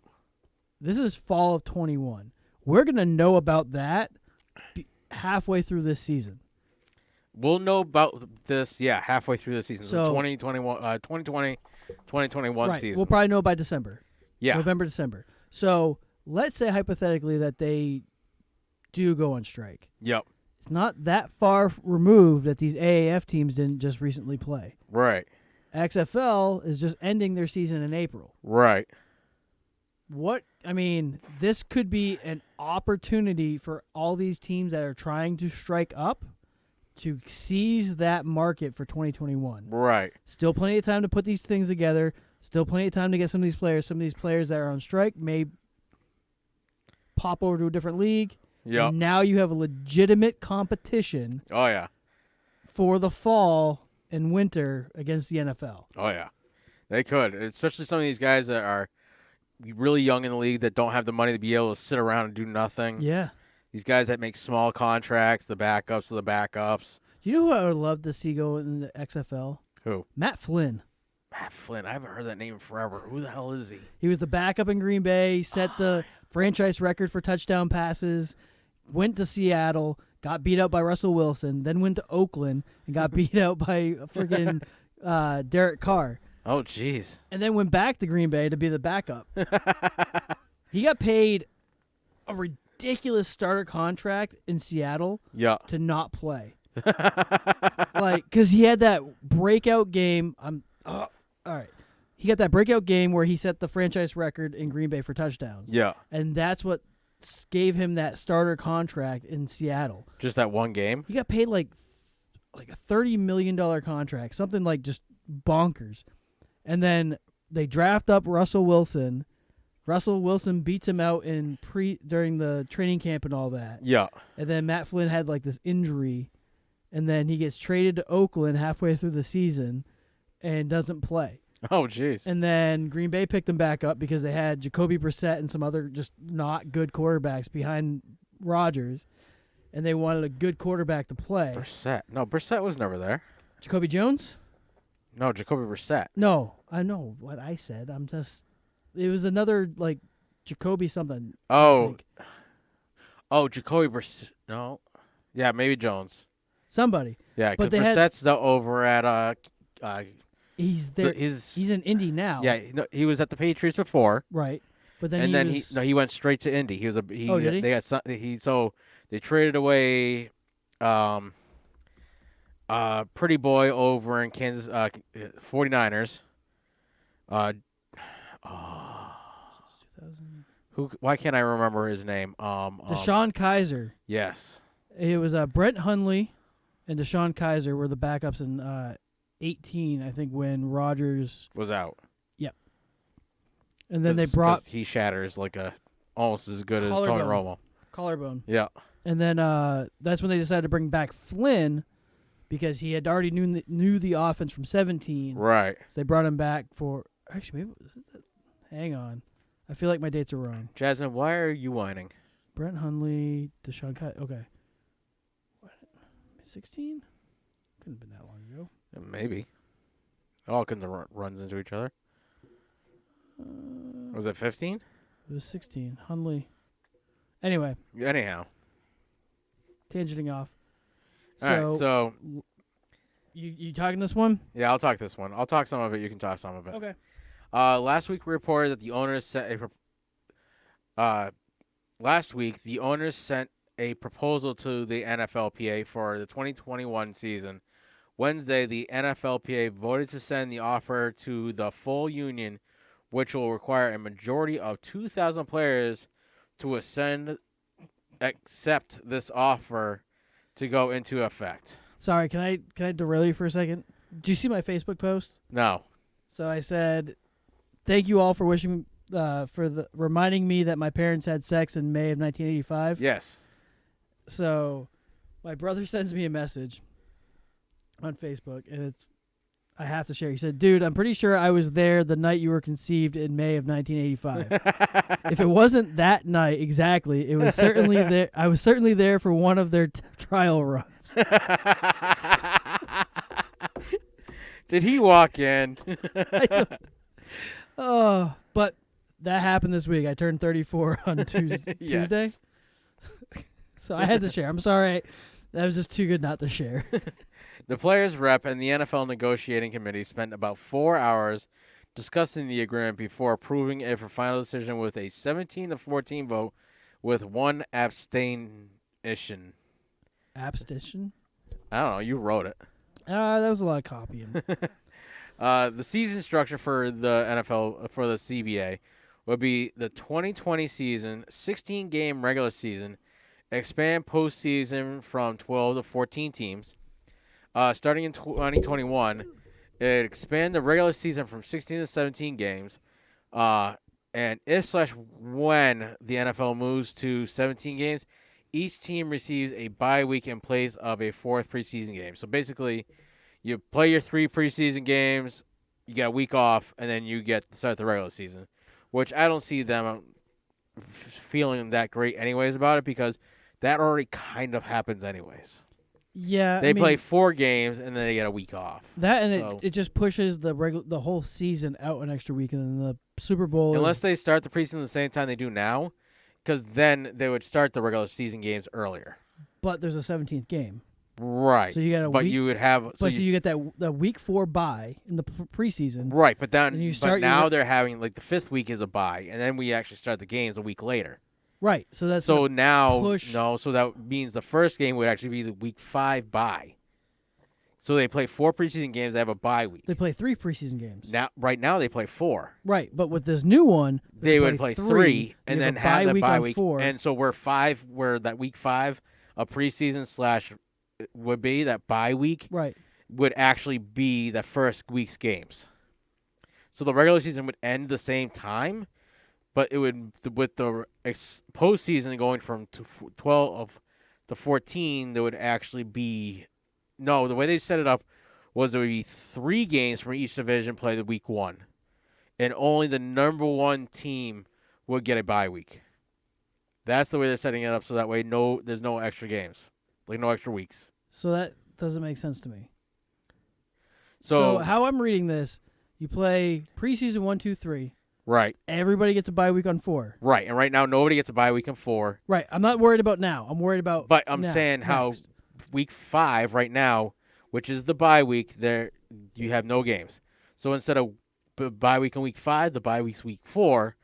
This is fall of 21. We're going to know about that halfway through this season. We'll know about this, halfway through the season. So 2021 right. season. We'll probably know by December. Yeah. November, December. So let's say hypothetically that they do go on strike. Yep. It's not that far removed that these AAF teams didn't just recently play. Right. XFL is just ending their season in April. Right. This could be an opportunity for all these teams that are trying to strike up to seize that market for 2021. Right. Still plenty of time to put these things together. Still plenty of time to get some of these players. Some of these players that are on strike may pop over to a different league. Yep. And now you have a legitimate competition. Oh, yeah. For the fall and winter against the NFL. Oh, yeah. They could, especially some of these guys that are really young in the league that don't have the money to be able to sit around and do nothing. Yeah. These guys that make small contracts, the backups of the backups. You know who I would love to see go in the XFL? Who? Matt Flynn. Matt Flynn. I haven't heard that name forever. Who the hell is he? He was the backup in Green Bay. He set the franchise record for touchdown passes. Went to Seattle. Got beat out by Russell Wilson. Then went to Oakland and got beat out by freaking Derek Carr. Oh, jeez. And then went back to Green Bay to be the backup. He got paid a ridiculous starter contract in Seattle to not play. Because he had that breakout game. All right. He got that breakout game where he set the franchise record in Green Bay for touchdowns. Yeah. And that's what gave him that starter contract in Seattle. Just that one game? He got paid like a $30 million contract, something like just bonkers. And then they draft up Russell Wilson. Russell Wilson beats him out during the training camp and all that. Yeah. And then Matt Flynn had like this injury, and then he gets traded to Oakland halfway through the season and doesn't play. Oh, jeez. And then Green Bay picked him back up because they had Jacoby Brissett and some other just not good quarterbacks behind Rodgers, and they wanted a good quarterback to play. Brissett. No, Brissett was never there. Jacoby Jones? No, Jacoby Brissett. No, I know what I said. It was another, like, Jacoby something. Oh, Jacoby Brissett. No. Yeah, maybe Jones. Somebody. Yeah, because Brissett's over at he's there. He's in Indy now. Yeah, he was at the Patriots before. Right. But then he went straight to Indy. He was did he? They traded away pretty boy over in Kansas 49ers. 2000. Why can't I remember his name? DeShone Kizer. Yes. It was Brent Hundley and DeShone Kizer were the backups in 18, I think, when Rodgers was out. Yep. And then they brought he shatters like almost as good as Tony Romo. Collarbone. Yeah. And then that's when they decided to bring back Flynn because he had already knew the offense from 17. Right. So they brought him back for actually maybe hang on. I feel like my dates are wrong. Jasmine, why are you whining? Brent Hundley, DeShone Kizer. Okay. What? 16? Couldn't have been that long ago. Maybe. All kinds of runs into each other. Was it 15? It was 16. Hundley. Anyway. Anyhow. Tangenting off. All right, so you talking this one? Yeah, I'll talk this one. I'll talk some of it. You can talk some of it. Okay. Last week we reported that the owners sent a proposal to the NFLPA for the 2021 season. Wednesday, the NFLPA voted to send the offer to the full union, which will require a majority of 2,000 players to accept this offer to go into effect. Sorry, can I derail you for a second? Did you see my Facebook post? No. So I said, thank you all for reminding me that my parents had sex in May of 1985. Yes. So my brother sends me a message on Facebook, and I have to share. He said, dude, I'm pretty sure I was there the night you were conceived in May of 1985. If it wasn't that night exactly, it was certainly there. I was certainly there for one of their trial runs. Did he walk in? I don't. Oh, but that happened this week. I turned 34 on Tuesday. Yes. Tuesday. So I had to share. I'm sorry. That was just too good not to share. The players' rep and the NFL negotiating committee spent about 4 hours discussing the agreement before approving it for final decision with a 17-14 vote with one abstention. Abstention? I don't know. You wrote it. That was a lot of copying. The season structure for the NFL, for the CBA, would be the 2020 season, 16-game regular season, expand postseason from 12 to 14 teams. Starting in 2021, it expand the regular season from 16 to 17 games. And if/when the NFL moves to 17 games, each team receives a bye week in place of a fourth preseason game. So basically, you play your 3 preseason games, you get a week off, and then you get to start the regular season, which I don't see them feeling that great anyways about it because that already kind of happens anyways. Yeah, they play 4 games and then they get a week off. That and it just pushes the whole season out an extra week, and then the Super Bowl. Unless they start the preseason the same time they do now, because then they would start the regular season games earlier. But there's a 17th game, right? So you got a but week, you would have. So you get the week 4 bye in the preseason, right? But then you start now they're having like the 5th week is a bye, and then we actually start the games a week later. Right. So that's so now So that means the first game would actually be the week 5 bye. So they play 4 preseason games. They have a bye week. They play 3 preseason games. Right now they play 4. Right, but with this new one, they would play 3 and then have the bye week. 4. And so where that week 5 a preseason / would be that bye week. Right. Would actually be the first week's games. So the regular season would end the same time, but it would with the postseason going from 12 to 14, there would actually be. No, the way they set it up was there would be 3 games from each division played the week 1. And only the number 1 team would get a bye week. That's the way they're setting it up, so that way there's no extra games. Like no extra weeks. So that doesn't make sense to me. So how I'm reading this, you play preseason 1, 2, 3. Right. Everybody gets a bye week on 4. Right, and right now nobody gets a bye week on 4. Right. I'm not worried about now. I'm worried about. But I'm saying how week 5 right now, which is the bye week, there you have no games. So instead of bye week in week 5, the bye week's week 4.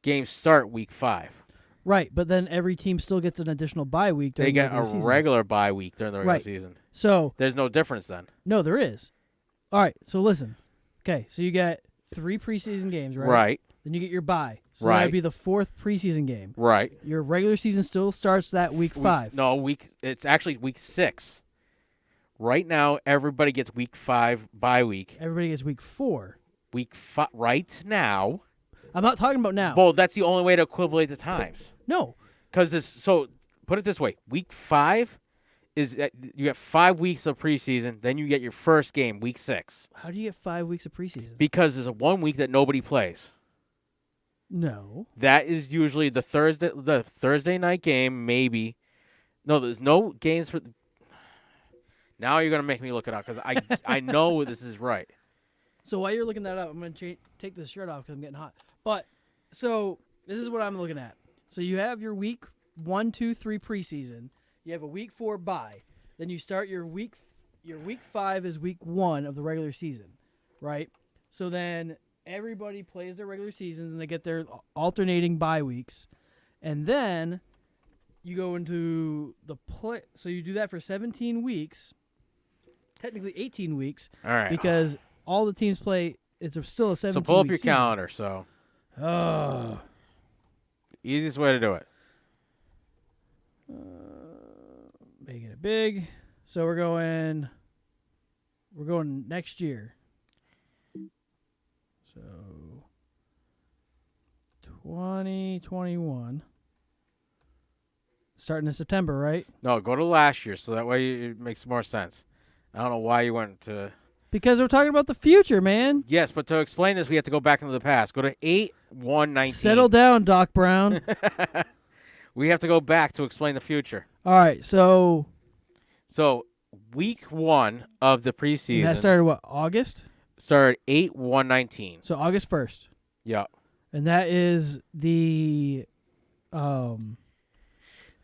Games start week 5. Right, but then every team still gets an additional bye week during the regular season. They get a regular bye week during the regular season. So there's no difference then. No, there is. All right, so listen. Okay, so you get 3 preseason games, right? Right. Then you get your bye. So that would be the 4th preseason game. Right. Your regular season still starts that week 5. It's actually week 6. Right now, everybody gets week 5 bye week. Everybody gets week 4. Week 5 right now. I'm not talking about now. Well, that's the only way to equivalent the times. No. So put it this way. Week 5 is you get 5 weeks of preseason, then you get your first game, week 6. How do you get 5 weeks of preseason? Because there's a 1 week that nobody plays. No. That is usually the Thursday night game, maybe. No, there's no games for. Now you're gonna make me look it up because I know this is right. So while you're looking that up, I'm gonna take this shirt off because I'm getting hot. But so this is what I'm looking at. So you have your week 1, 2, 3 preseason. You have a week 4 bye. Then you start your week 5 is week 1 of the regular season, right? So then everybody plays their regular seasons and they get their alternating bye weeks, and then you go into the play. So you do that for 17 weeks, technically 18 weeks. All right. Because all the teams play. It's still a 17. So pull up your season. calendar. So. Easiest way to do it. Making it big. So we're going next year. So 2021. Starting in September, right? No, go to last year, so that way it makes more sense. I don't know why you went to. Because we're talking about the future, man. Yes, but to explain this, we have to go back into the past. Go to 8/1/19. Settle down, Doc Brown. We have to go back to explain the future. All right, so week 1 of the preseason. And that started what, August? Started 8/1/19. So August 1st. Yeah. And that is the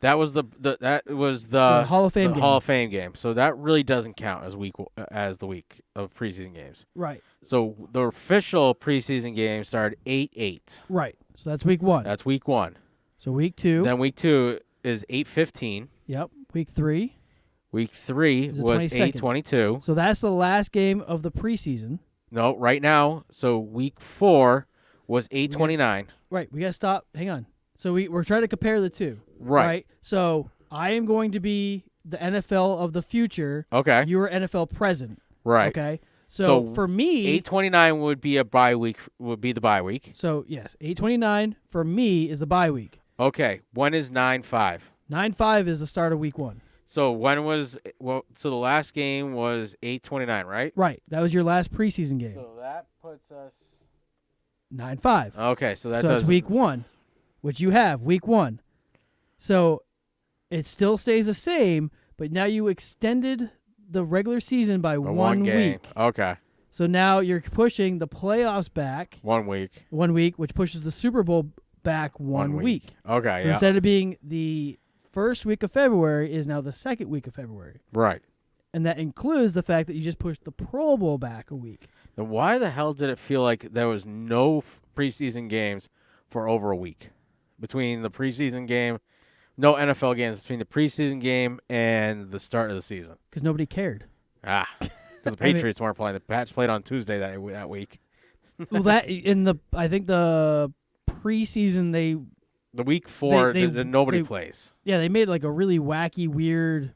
that was the Hall of Fame game. Hall of Fame game. So that really doesn't count as the week of preseason games. Right. So the official preseason game started 8/8. Right. So that's week 1. That's week 1. So week 2. Then week 2 is 8/15. Yep. Week 3. Week 3 was 8/22. So that's the last game of the preseason. No, right now. So week 4 was 8/29. Right. We got to stop. Hang on. So we're trying to compare the two. Right. So I am going to be the NFL of the future. Okay. You are NFL present. Right. Okay. So for me, 8/29 would be a bye week. Would be the bye week. So yes, 8/29 for me is the bye week. Okay. When is 9/5? 9/5 is the start of week 1. So so the last game was 8/29, right? Right. That was your last preseason game. So that puts us 9/5. Okay, so that's week 1, which you have week 1. So it still stays the same, but now you extended the regular season by one game. week. Okay. So now you're pushing the playoffs back 1 week. 1 week, which pushes the Super Bowl back one week. Okay. So instead of being the first week of February, is now the second week of February. Right. And that includes the fact that you just pushed the Pro Bowl back a week. Then why the hell did it feel like there was no preseason games for over a week between the preseason game? No NFL games between the preseason game and the start of the season. Because nobody cared. Because the Patriots weren't playing. The Pats played on Tuesday that week. Well, I think the preseason the week 4 nobody plays. Yeah, they made like a really wacky, weird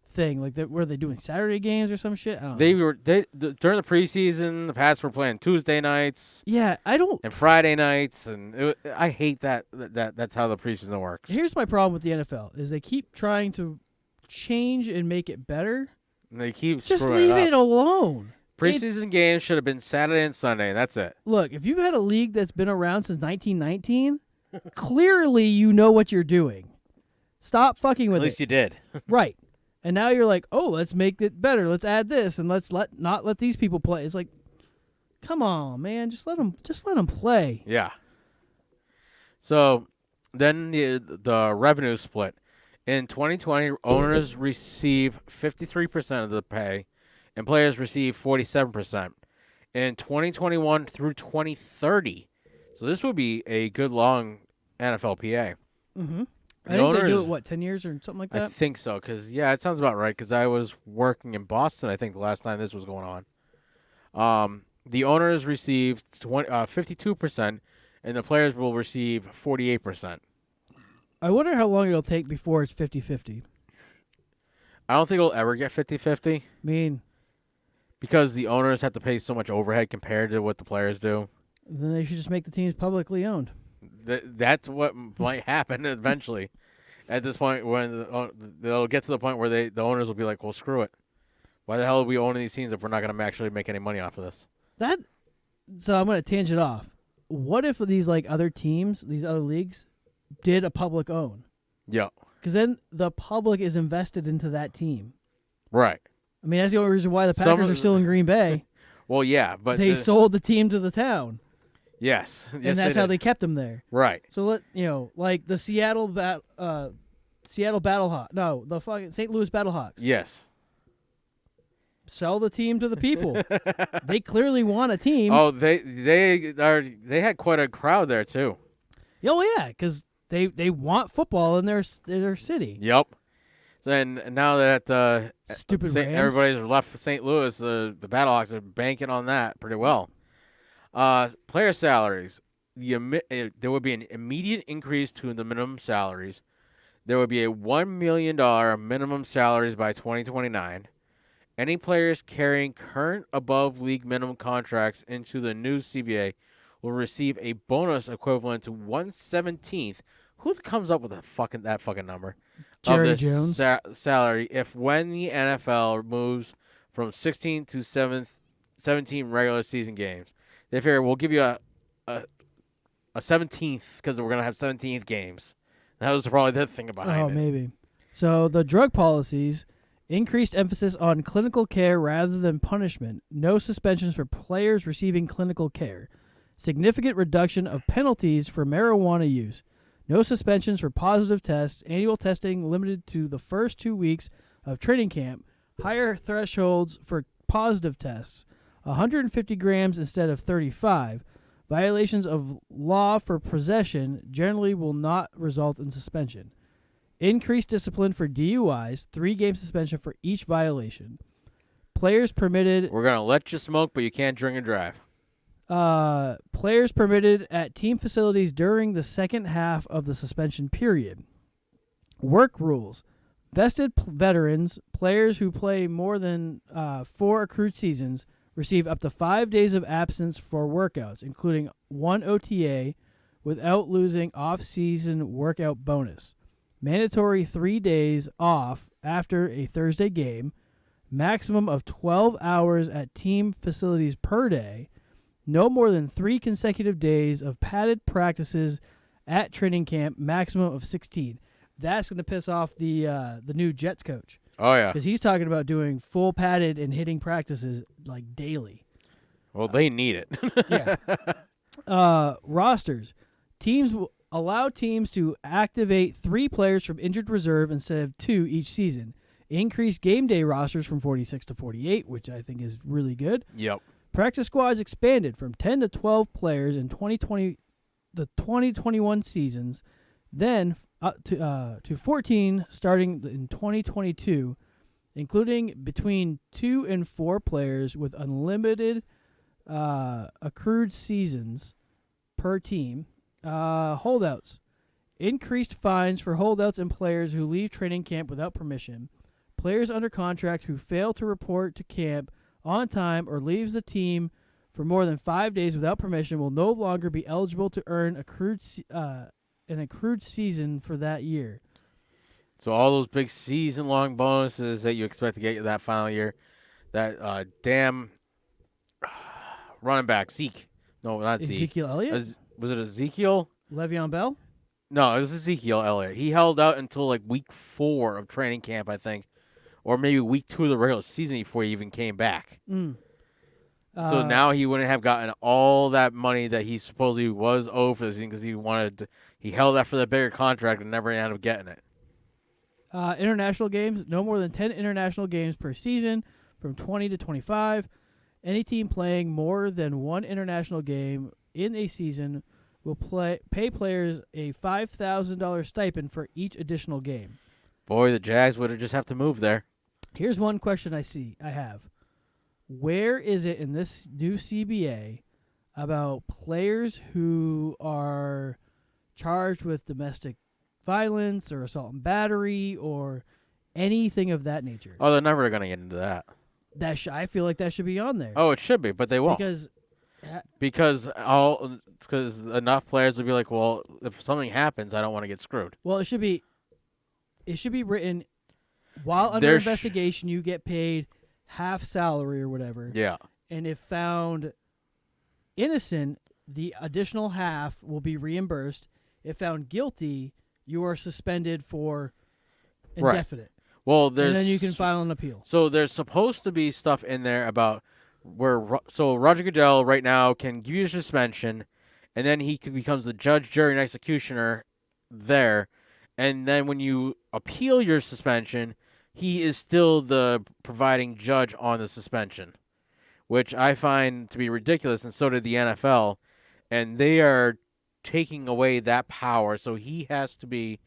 thing. Like, were they doing Saturday games or some shit? I don't know. During the preseason, the Pats were playing Tuesday nights. Yeah, and Friday nights, and I hate that. That's how the preseason works. Here's my problem with the NFL: is they keep trying to change and make it better. And they keep just screwing leave it it alone. Preseason games should have been Saturday and Sunday, and that's it. Look, if you've had a league that's been around since 1919, clearly you know what you're doing. Stop fucking with it. At least you did. Right. And now you're like, oh, let's make it better. Let's add this, and let's not let these people play. It's like, come on, man, just let them play. Yeah. So then the revenue split. In 2020, owners receive 53% of the pay, and players receive 47%. In 2021 through 2030, so this would be a good long NFLPA. Mm-hmm. I think they do it, 10 years or something like that? I think so, because, it sounds about right, because I was working in Boston, I think, the last time this was going on. The owners received 52%, and the players will receive 48%. I wonder how long it'll take before it's 50-50. I don't think it'll ever get 50-50. I mean, because the owners have to pay so much overhead compared to what the players do. Then they should just make the teams publicly owned. That's what might happen eventually. At this point, when they'll get to the point where the owners will be like, well, screw it. Why the hell are we owning these teams if we're not going to actually make any money off of this? So I'm going to tangent off. What if these other teams, these other leagues, did a public own? Yeah. Because then the public is invested into that team. Right. I mean, that's the only reason why the Packers are still in Green Bay. Well, yeah, but they sold the team to the town. Yes. And that's how they kept them there. Right. So like the Seattle Battlehawks. No, the fucking St. Louis Battlehawks. Yes. Sell the team to the people. They clearly want a team. Oh, they had quite a crowd there too. Oh yeah, because they want football in their city. Yep. And now that stupid Rams. Everybody's left St. Louis, the Battlehawks are banking on that pretty well. Player salaries. There would be an immediate increase to the minimum salaries. There would be a $1 million minimum salaries by 2029. Any players carrying current above league minimum contracts into the new CBA will receive a bonus equivalent to 1/17th. Who comes up with that fucking number? Jerry of the Jones. salary when the NFL moves from 16 to 17 regular season games. They figure we'll give you a 17th because we're going to have 17th games. That was probably the thing behind it. Oh, maybe. So the drug policies, increased emphasis on clinical care rather than punishment. No suspensions for players receiving clinical care. Significant reduction of penalties for marijuana use. No suspensions for positive tests. Annual testing limited to the first 2 weeks of training camp. Higher thresholds for positive tests. 150 grams instead of 35. Violations of law for possession generally will not result in suspension. Increased discipline for DUIs, 3-game suspension for each violation. Players permitted... We're going to let you smoke, but you can't drink and drive. Players permitted at team facilities during the second half of the suspension period. Work rules. Vested veterans, players who play more than 4 accrued seasons, receive up to 5 days of absence for workouts, including 1 OTA, without losing off-season workout bonus. Mandatory 3 days off after a Thursday game. Maximum of 12 hours at team facilities per day. No more than 3 consecutive days of padded practices at training camp. Maximum of 16. That's going to piss off the new Jets coach. Oh, yeah. Because he's talking about doing full padded and hitting practices like daily. Well, they need it. Yeah. Rosters. Teams will allow teams to activate 3 players from injured reserve instead of 2 each season. Increase game day rosters from 46 to 48, which I think is really good. Yep. Practice squads expanded from 10 to 12 players in the 2021 seasons, then up to 14 starting in 2022, including between 2 and 4 players with unlimited accrued seasons per team. Holdouts. Increased fines for holdouts and players who leave training camp without permission. Players under contract who fail to report to camp on time or leaves the team for more than 5 days without permission will no longer be eligible to earn an accrued season for that year. So all those big season-long bonuses that you expect to get that final year, that damn running back, Zeke. No, not Zeke. Ezekiel Elliott? Was it Ezekiel? Le'Veon Bell? No, it was Ezekiel Elliott. He held out until like week 4 of training camp, I think, or maybe week 2 of the regular season before he even came back. So now he wouldn't have gotten all that money that he supposedly was owed for the season because he held out for that bigger contract and never ended up getting it. International games, no more than 10 international games per season from 20 to 25. Any team playing more than 1 international game in a season will pay players a $5,000 stipend for each additional game. Boy, the Jags would just have to move there. Here's one question I have. Where is it in this new CBA about players who are charged with domestic violence or assault and battery or anything of that nature? Oh, they're never going to get into that. I feel like that should be on there. Oh, it should be, but they won't. Because enough players will be like, well, if something happens, I don't want to get screwed. Well, it should be written while under investigation, you get paid half salary or whatever. Yeah. And if found innocent, the additional half will be reimbursed. If found guilty, you are suspended for indefinite. Right. Well, and then you can file an appeal. So there's supposed to be stuff in there about Roger Goodell right now can give you a suspension, and then he becomes the judge, jury, and executioner there. And then when you appeal your suspension, he is still the providing judge on the suspension, which I find to be ridiculous, and so did the NFL. And they are taking away that power, so he has to be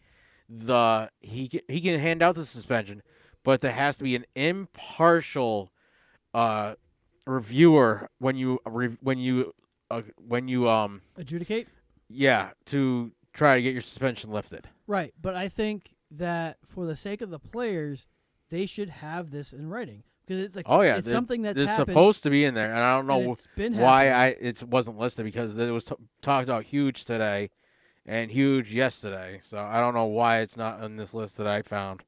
he can hand out the suspension, but there has to be an impartial reviewer when you adjudicate. Yeah, to try to get your suspension lifted. Right, but I think that for the sake of the players, they should have this in writing because it's it's something that's happened. It's supposed to be in there, and I don't know why it wasn't listed because it was talked about huge today and huge yesterday. So I don't know why it's not on this list that I found.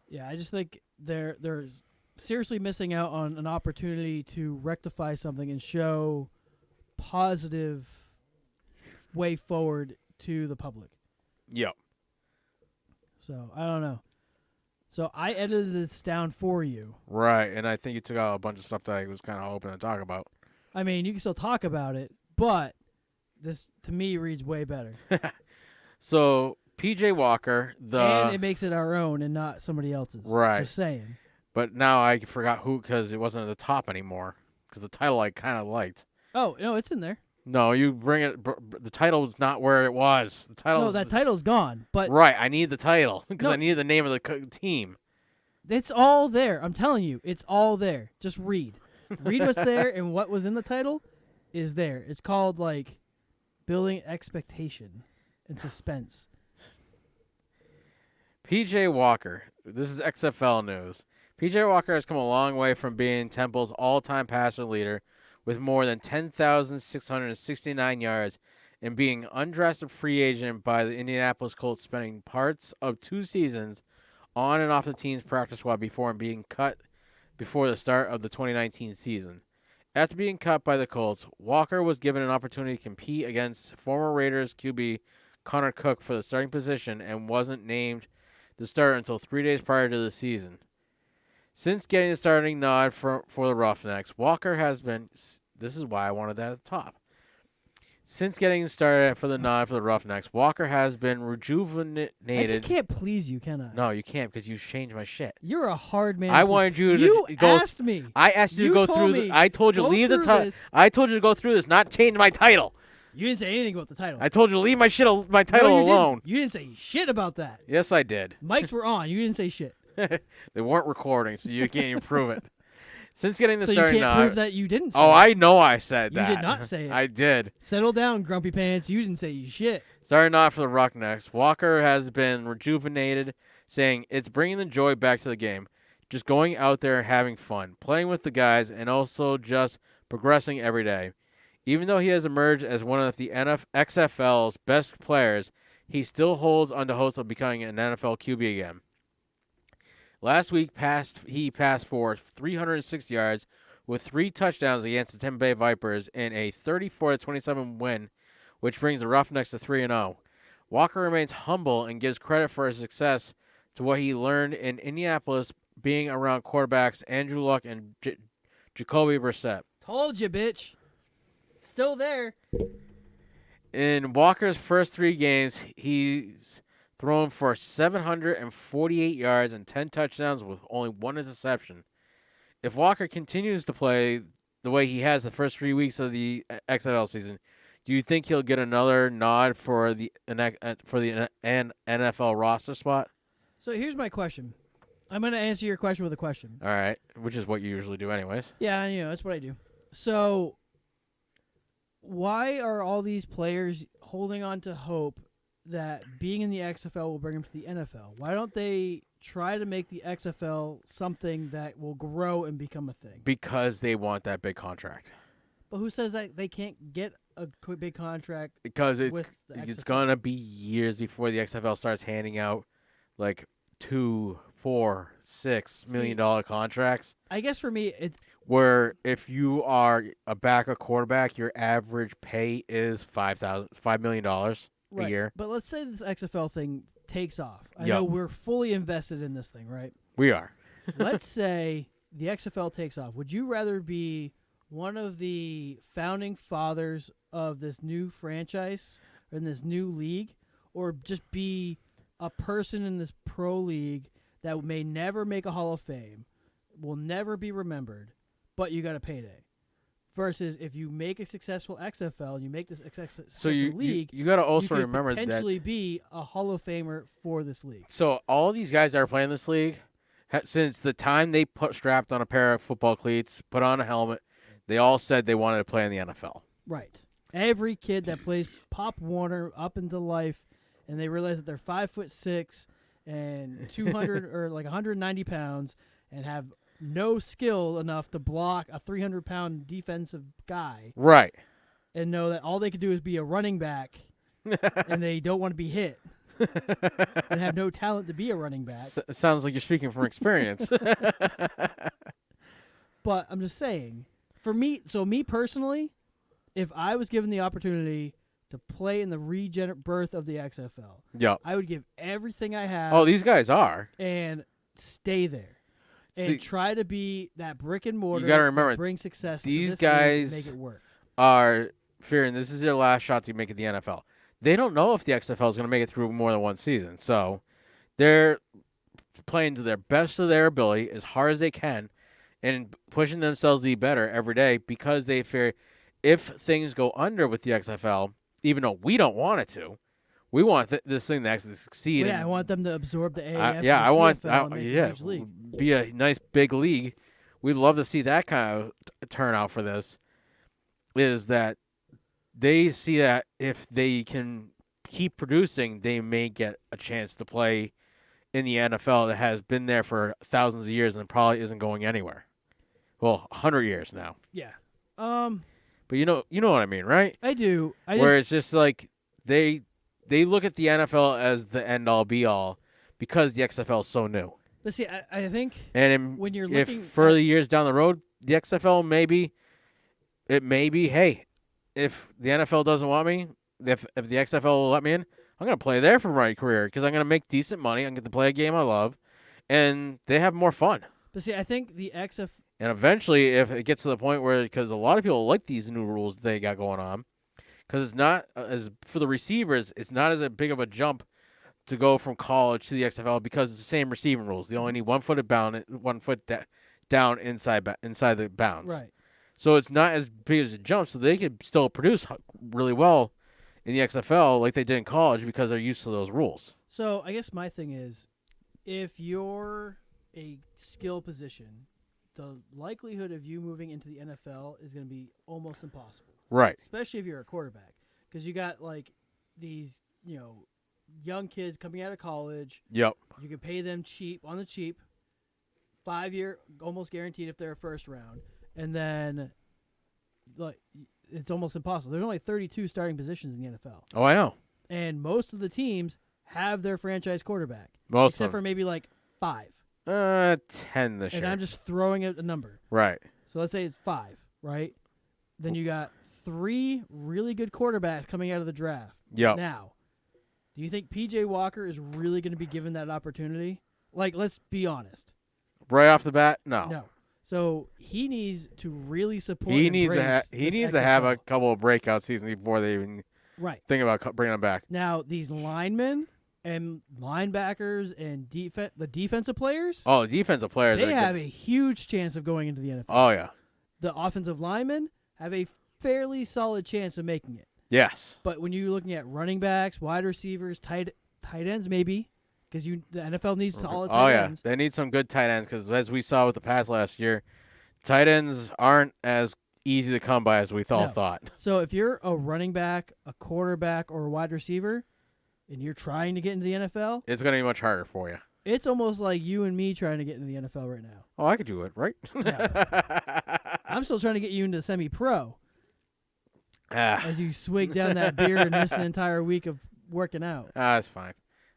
Yeah, I just think there's seriously missing out on an opportunity to rectify something and show positive way forward to the public. Yep. So, I don't know. So, I edited this down for you. Right, and I think you took out a bunch of stuff that I was kind of hoping to talk about. I mean, you can still talk about it, but this, to me, reads way better. So, P.J. Walker, and it makes it our own and not somebody else's. Right. Just saying. But now I forgot who, because it wasn't at the top anymore. Because the title I kind of liked. Oh, no, it's in there. No, you bring it. The title was not where it was. The title. No, that title's gone. But right, I need the title because I need the name of the team. It's all there. I'm telling you, it's all there. Just read. Read what's there, and what was in the title is there. It's called, like, building expectation and suspense. P.J. Walker. This is XFL news. P.J. Walker has come a long way from being Temple's all-time passer leader with more than 10,669 yards and being undrafted free agent by the Indianapolis Colts, spending parts of 2 seasons on and off the team's practice squad before being cut before the start of the 2019 season. After being cut by the Colts, Walker was given an opportunity to compete against former Raiders QB Connor Cook for the starting position and wasn't named the starter until 3 days prior to the season. Since getting the starting nod for the Roughnecks, Walker has been... This is why I wanted that at the top. Since getting started for the nod for the Roughnecks, Walker has been rejuvenated. I just can't please you, can I? No, you can't because you changed my shit. You're a hard man. I wanted you to You go... asked me. I asked you to go through this. I told you to leave the title. I told you to go through this, not change my title. You didn't say anything about the title. I told you to leave my title alone. You didn't say shit about that. Yes, I did. Mics were on. You didn't say shit. They weren't recording, so you can't even prove it. Since getting the starting you can't prove that you didn't say it. I know I said that. You did not say it. I did. Settle down, grumpy pants. You didn't say shit. Starting off for the Roughnecks, Walker has been rejuvenated, saying it's bringing the joy back to the game. Just going out there and having fun, playing with the guys, and also just progressing every day. Even though he has emerged as one of the XFL's best players, he still holds on to hopes of becoming an NFL QB again. Last week, he passed for 306 yards with 3 touchdowns against the Tampa Bay Vipers in a 34-27 win, which brings the Roughnecks to 3-0. Walker remains humble and gives credit for his success to what he learned in Indianapolis, being around quarterbacks Andrew Luck and Jacoby Brissett. Told you, bitch. Still there. In Walker's first 3 games, he's thrown for 748 yards and 10 touchdowns with only 1 interception. If Walker continues to play the way he has the first 3 weeks of the XFL season, do you think he'll get another nod for the NFL roster spot? So here's my question. I'm going to answer your question with a question. All right, which is what you usually do anyways. Yeah, that's what I do. So why are all these players holding on to hope that being in the XFL will bring them to the NFL? Why don't they try to make the XFL something that will grow and become a thing? Because they want that big contract. But who says that they can't get a big contract? Because it's going to be years before the XFL starts handing out like $2, $4, $6 million contracts. I guess for me, it's where if you are a backup quarterback, your average pay is $5 million a year. But let's say this XFL thing takes off. I know we're fully invested in this thing, right? We are. Let's say the XFL takes off. Would you rather be one of the founding fathers of this new franchise or in this new league, or just be a person in this pro league that may never make a Hall of Fame, will never be remembered, but you got a payday? Versus if you make a successful XFL, you make this successful league, you got to also you remember that potentially be a Hall of Famer for this league. So all these guys that are playing this league, since the time they strapped on a pair of football cleats, put on a helmet, they all said they wanted to play in the NFL. Right. Every kid that plays Pop Warner up into life, and they realize that they're 5'6" and 200 or like 190 pounds, and have no skill enough to block a 300-pound defensive guy. Right. And know that all they could do is be a running back, and they don't want to be hit, and have no talent to be a running back. Sounds like you're speaking from experience. But I'm just saying, for me, me personally, if I was given the opportunity to play in the rebirth of the XFL, I would give everything I have. Oh, these guys are. And stay there. And try to be that brick and mortar. You got to remember, bring success these to this guys and make it work. Are fearing this is their last shot to make it the NFL. They don't know if the XFL is going to make it through more than one season. So they're playing to their best of their ability as hard as they can and pushing themselves to be better every day because they fear if things go under with the XFL, even though we don't want it to, we want this thing to actually succeed. Well, I want them to absorb the AAF. I want league. Be a nice big league. We'd love to see that kind of turnout for this. Is that they see that if they can keep producing, they may get a chance to play in the NFL that has been there for thousands of years and probably isn't going anywhere. Well, 100 years now. Yeah. But you know what I mean, right? I do. It's just like they look at the NFL as the end all be all because the XFL is so new. But see, I think when you're looking further years down the road, the XFL it may be, hey, if the NFL doesn't want me, if the XFL will let me in, I'm going to play there for my career because I'm going to make decent money. I'm going to get to play a game I love, and they have more fun. But see, I think the XFL... And eventually, if it gets to the point where, because a lot of people like these new rules they got going on, because it's not, for the receivers, it's not as big of a jump to go from college to the XFL because it's the same receiving rules. They only need 1 foot down inside the bounds. Right. So it's not as big as a jump, so they could still produce really well in the XFL like they did in college because they're used to those rules. So I guess my thing is, if you're a skill position, the likelihood of you moving into the NFL is going to be almost impossible. Right. Especially if you're a quarterback. Because you got these, young kids coming out of college. Yep. You can pay them on the cheap, 5-year, almost guaranteed if they're a first round. And then, it's almost impossible. There's only 32 starting positions in the NFL. Oh, I know. And most of the teams have their franchise quarterback. Most except for maybe 5. 10 this year. And I'm just throwing out a number. Right. So let's say it's 5, right? Then you got 3 really good quarterbacks coming out of the draft. Yep. Now, do you think P.J. Walker is really going to be given that opportunity? Let's be honest. Right off the bat, no. No. So he needs to really support. He needs to have a couple of breakout seasons before they even think about bringing him back. Now these linemen and linebackers and the defensive players. Oh, defensive players. They have a huge chance of going into the NFL. Oh yeah. The offensive linemen have a fairly solid chance of making it. Yes. But when you're looking at running backs, wide receivers, tight ends, maybe. Because the NFL needs solid tight ends. They need some good tight ends because, as we saw with the pass last year, tight ends aren't as easy to come by as we thought. So if you're a running back, a quarterback, or a wide receiver, and you're trying to get into the NFL, it's going to be much harder for you. It's almost like you and me trying to get into the NFL right now. Oh, I could do it, right? Yeah. I'm still trying to get you into semi-pro. As you swig down that beer and miss an entire week of working out. That's fine.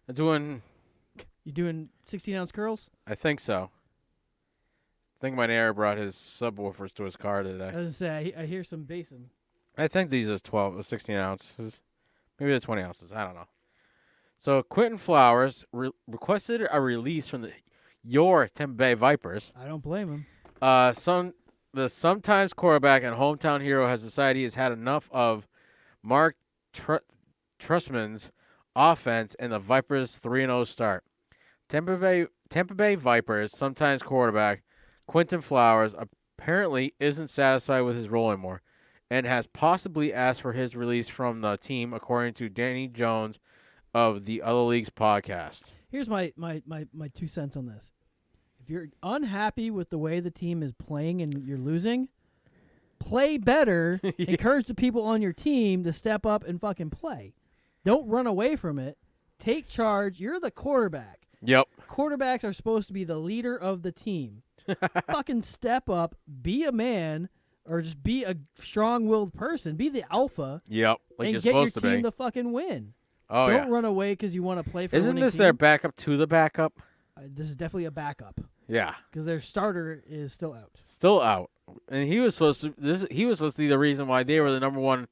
You doing 16-ounce curls? I think so. I think my neighbor brought his subwoofers to his car today. I was going to say, I hear some bassing. I think these are 16 ounces. Maybe they're 20 ounces. I don't know. So Quentin Flowers requested a release from your Tampa Bay Vipers. I don't blame him. The sometimes quarterback and hometown hero has decided he has had enough of Mark Trustman's offense and the Vipers' 3-0 start. Tampa Bay Vipers sometimes quarterback Quentin Flowers apparently isn't satisfied with his role anymore and has possibly asked for his release from the team, according to Danny Jones of the Other Leagues podcast. Here's my 2 cents on this. If you're unhappy with the way the team is playing and you're losing, play better. Yeah. Encourage the people on your team to step up and fucking play. Don't run away from it. Take charge. You're the quarterback. Yep. Quarterbacks are supposed to be the leader of the team. Fucking step up. Be a man, or just be a strong-willed person. Be the alpha. Yep. Like and get your team to fucking win. Oh, Don't run away because you want to play for. Isn't this their backup to the backup? This is definitely a backup. Yeah. Because their starter is still out. Still out. And he was supposed to be the reason why they were the number one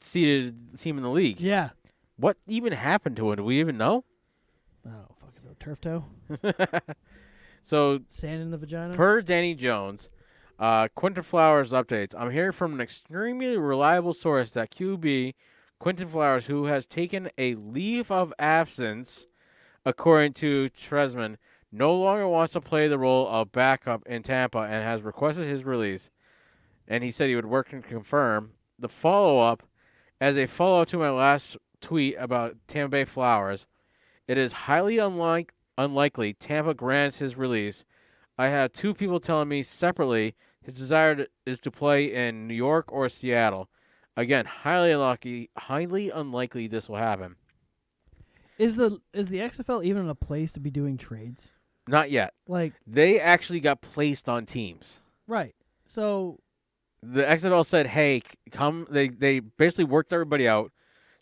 seeded team in the league. Yeah. What even happened to it? Do we even know? I don't fucking know. Turf toe? So, sand in the vagina? Per Danny Jones, Quinton Flowers updates. I'm hearing from an extremely reliable source that QB Quinton Flowers, who has taken a leave of absence, according to Tresman, no longer wants to play the role of backup in Tampa and has requested his release. And he said he would work to confirm. The follow-up, as a follow-up to my last tweet about Tampa Bay Flowers, it is highly unlikely Tampa grants his release. I have two people telling me separately his desire is to play in New York or Seattle. Again, highly unlikely this will happen. Is the XFL even a place to be doing trades? Not yet. Like, they actually got placed on teams. Right. So the XFL said, "Hey, come." They basically worked everybody out.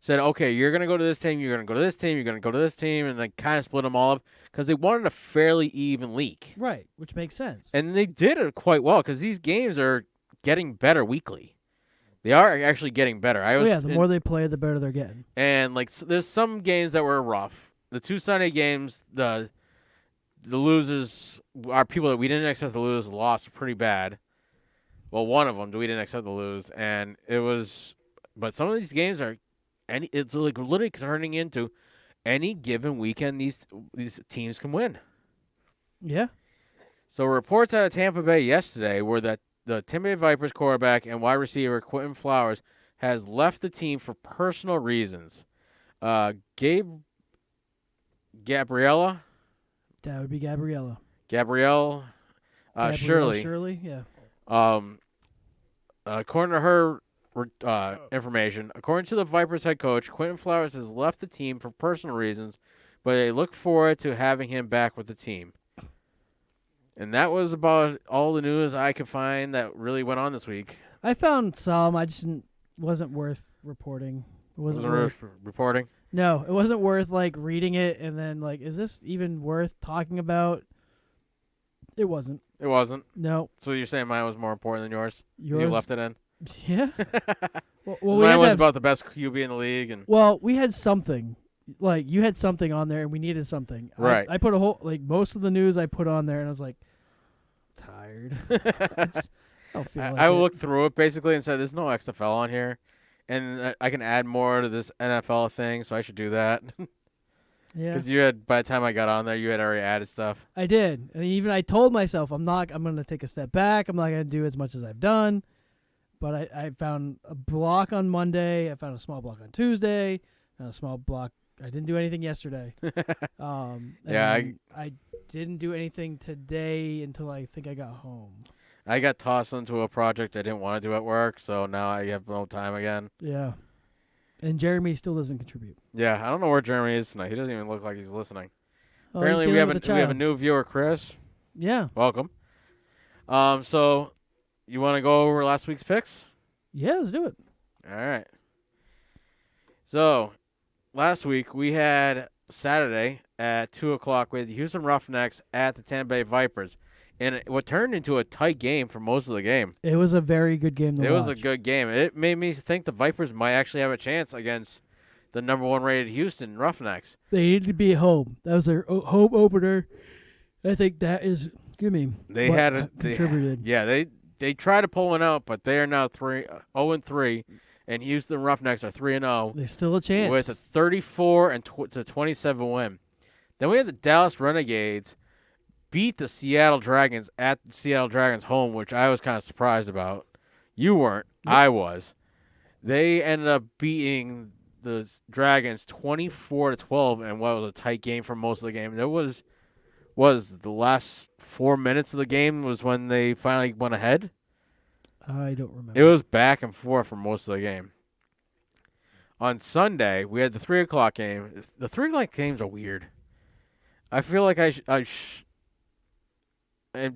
Said, "Okay, you're gonna go to this team. You're gonna go to this team. You're gonna go to this team," and they kind of split them all up because they wanted a fairly even league. Right, which makes sense. And they did it quite well because these games are getting better weekly. They are actually getting better. The more they play, the better they're getting. And there's some games that were rough. The two Sunday games, the losers are people that we didn't expect to lose. Lost pretty bad. Well, one of them we didn't expect to lose, and it was. But some of these games are, it's like literally turning into any given weekend these teams can win. Yeah. So reports out of Tampa Bay yesterday were that the Tampa Bay Vipers quarterback and wide receiver Quinton Flowers has left the team for personal reasons. Gabriella. That would be Gabrielle. Shirley, yeah. According to her information, according to the Vipers head coach, Quinton Flowers has left the team for personal reasons, but they look forward to having him back with the team. And that was about all the news I could find that really went on this week. I found some. I just wasn't worth reporting. It wasn't worth reporting? No, it wasn't worth reading it and then is this even worth talking about? It wasn't. It wasn't? No. So you're saying mine was more important than yours? Yours? You left it in? Yeah. well mine was about the best QB in the league. And well, we had something. You had something on there and we needed something. Right. I put a whole, most of the news I put on there and I was tired. I don't feel like I it. looked through it basically and said, there's no XFL on here. And I can add more to this NFL thing, so I should do that. Yeah. Because by the time I got on there, you had already added stuff. I did. And I told myself I'm going to take a step back. I'm not going to do as much as I've done. But I found a block on Monday. I found a small block on Tuesday. And a small block. I didn't do anything yesterday. I didn't do anything today until I think I got home. I got tossed into a project I didn't want to do at work, so now I have no time again. Yeah. And Jeremy still doesn't contribute. Yeah, I don't know where Jeremy is tonight. He doesn't even look like he's listening. Oh, Apparently, we have a new viewer, Chris. Yeah. Welcome. So you want to go over last week's picks? Yeah, let's do it. All right. So last week we had Saturday at 2:00 with the Houston Roughnecks at the Tampa Bay Vipers. And what turned into a tight game for most of the game. It was a very good game to watch. It was a good game. It made me think the Vipers might actually have a chance against the number one rated Houston Roughnecks. They needed to be at home. That was their home opener. I think that is, contributed. They tried to pull one out, but they are now 0-3, and Houston Roughnecks are 3-0. There's still a chance. With a 34-27 win. Then we had the Dallas Renegades beat the Seattle Dragons at the Seattle Dragons home, which I was kind of surprised about. You weren't. Yep. I was. They ended up beating the Dragons 24-12, and what was a tight game for most of the game. There was the last 4 minutes of the game was when they finally went ahead. I don't remember. It was back and forth for most of the game. On Sunday, we had the 3:00 game. The 3:00 games are weird. I feel like I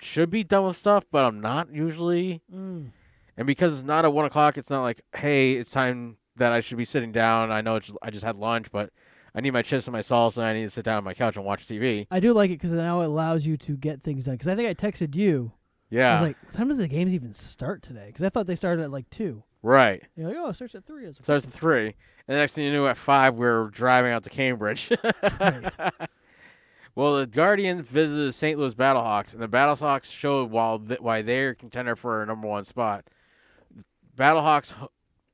should be done with stuff, but I'm not usually. And because it's not at 1:00, it's not like, hey, it's time that I should be sitting down. I know I just had lunch, but I need my chips and my salsa, and I need to sit down on my couch and watch TV. I do like it because now it allows you to get things done. Because I think I texted you. Yeah. I was like, what time does the games even start today? Because I thought they started at like 2. Right. You're like, oh, it starts at 3. It starts at 3. And the next thing you knew, at 5, we were driving out to Cambridge. Right. Well, the Guardians visited the St. Louis Battlehawks, and the Battlehawks showed why they're a contender for a number 1 spot. Battlehawks.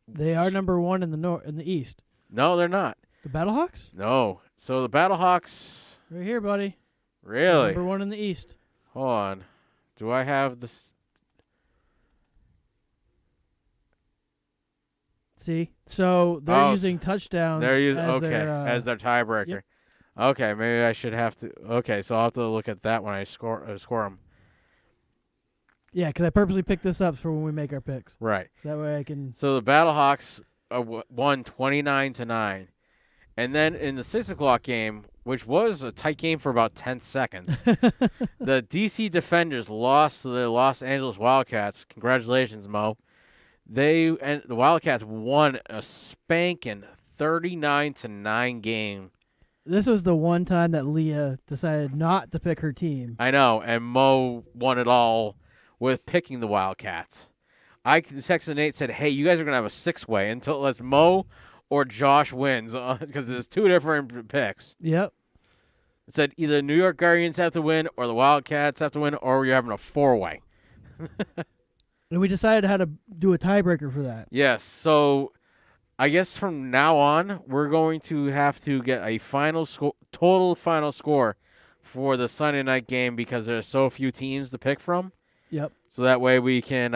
They are number 1 in the East. No, they're not. The Battlehawks? No. So the Battlehawks. Right here, buddy. Really? Number 1 in the East. Hold on. Do I have this? See? So they're using touchdowns as their tiebreaker. Yep. Okay, maybe I should have to. Okay, so I'll have to look at that when I score them. Yeah, because I purposely picked this up for when we make our picks. Right. So that way I can. So the Battlehawks won 29-9, and then in the 6:00 game, which was a tight game for about 10 seconds, the DC Defenders lost to the Los Angeles Wildcats. Congratulations, Mo. The Wildcats won a spanking 39-9 game. This was the one time that Leah decided not to pick her team. I know, and Mo won it all with picking the Wildcats. I texted Nate, said, hey, you guys are going to have a 6-way unless Mo or Josh wins, because there's 2 different picks. Yep. It said either New York Guardians have to win or the Wildcats have to win, or you're having a 4-way. And we decided how to do a tiebreaker for that. Yes, so I guess from now on, we're going to have to get a total final score for the Sunday night game because there's so few teams to pick from. Yep. So that way we can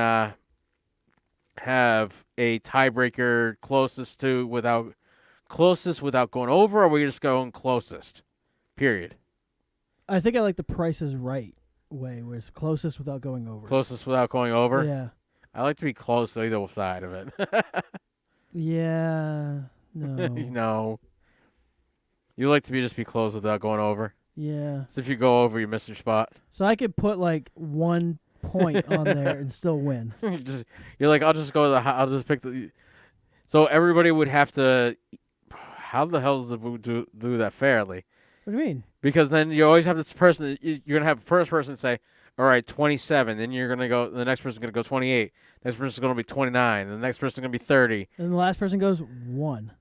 have a tiebreaker closest without going over, or we just going closest. Period. I think I like the Price is Right way, where it's closest without going over. Closest without going over? Yeah. I like to be close to either side of it. Yeah. No. No. You like to just be close without going over? Yeah. So if you go over, you miss your spot. So I could put like 1 point on there and still win. You're like, I'll just pick the. So everybody would have to. How the hell does it do that fairly? What do you mean? Because then you always have this person. You're gonna have the first person say, "All right, 27." Then you're gonna go. The next person's gonna go 28. Next person's gonna be 29. The next person's gonna be 30. And the last person goes 1.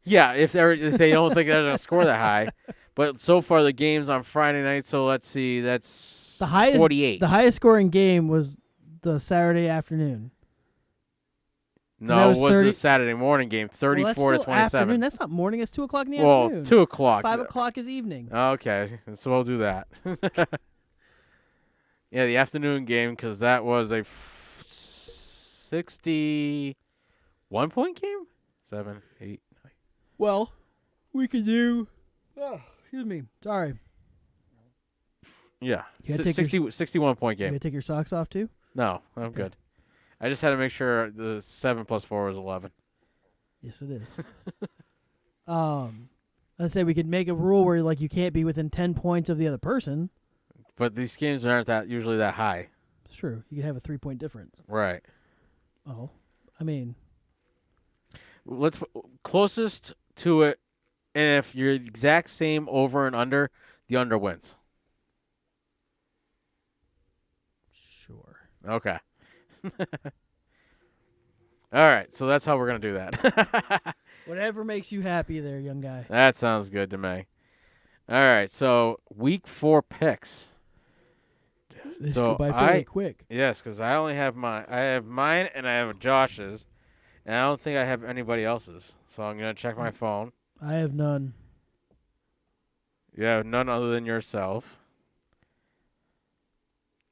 Yeah, if they don't think they're gonna score that high. But so far the game's on Friday night. So let's see. That's the highest. 48. The highest scoring game was the Saturday afternoon. No, it was the Saturday morning game, 34 to 27. Afternoon. That's not morning. It's 2 o'clock in the afternoon. Well, 2 o'clock. 5 o'clock is evening. Okay, so we'll do that. Yeah, the afternoon game, because that was a 61-point game? 7, 8, 9. Well, we could do. Oh, excuse me. Sorry. Yeah, 61-point You game. gonna take your socks off too? No, I'm good. I just had to make sure the 7 plus 4 was 11. Yes, it is. Let's say we could make a rule where like you can't be within 10 points of the other person. But these games aren't usually that high. It's true. You can have a 3-point difference. Right. Oh, I mean, let's closest to it, and if you're exact same over and under, the under wins. Sure. Okay. All right, so that's how we're going to do that. Whatever makes you happy there, young guy. That sounds good to me. All right, so week 4 picks. This go by fairly quick. Yes, because I only have mine. I have mine and I have Josh's, and I don't think I have anybody else's. So I'm going to check my phone. I have none. You have none other than yourself.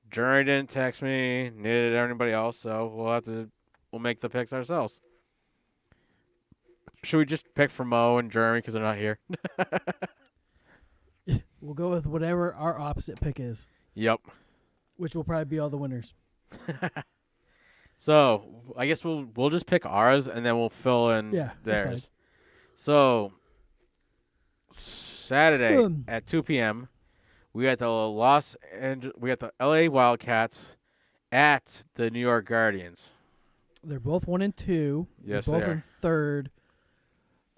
Jerry didn't text me, neither did anybody else, so we'll make the picks ourselves. Should we just pick for Mo and Jeremy because they're not here? We'll go with whatever our opposite pick is. Yep. Which will probably be all the winners. So I guess we'll just pick ours and then we'll fill in theirs. So Saturday at 2 p.m. we got the LA Wildcats at the New York Guardians. They're both 1 and 2. Yes, they're both they are. in third.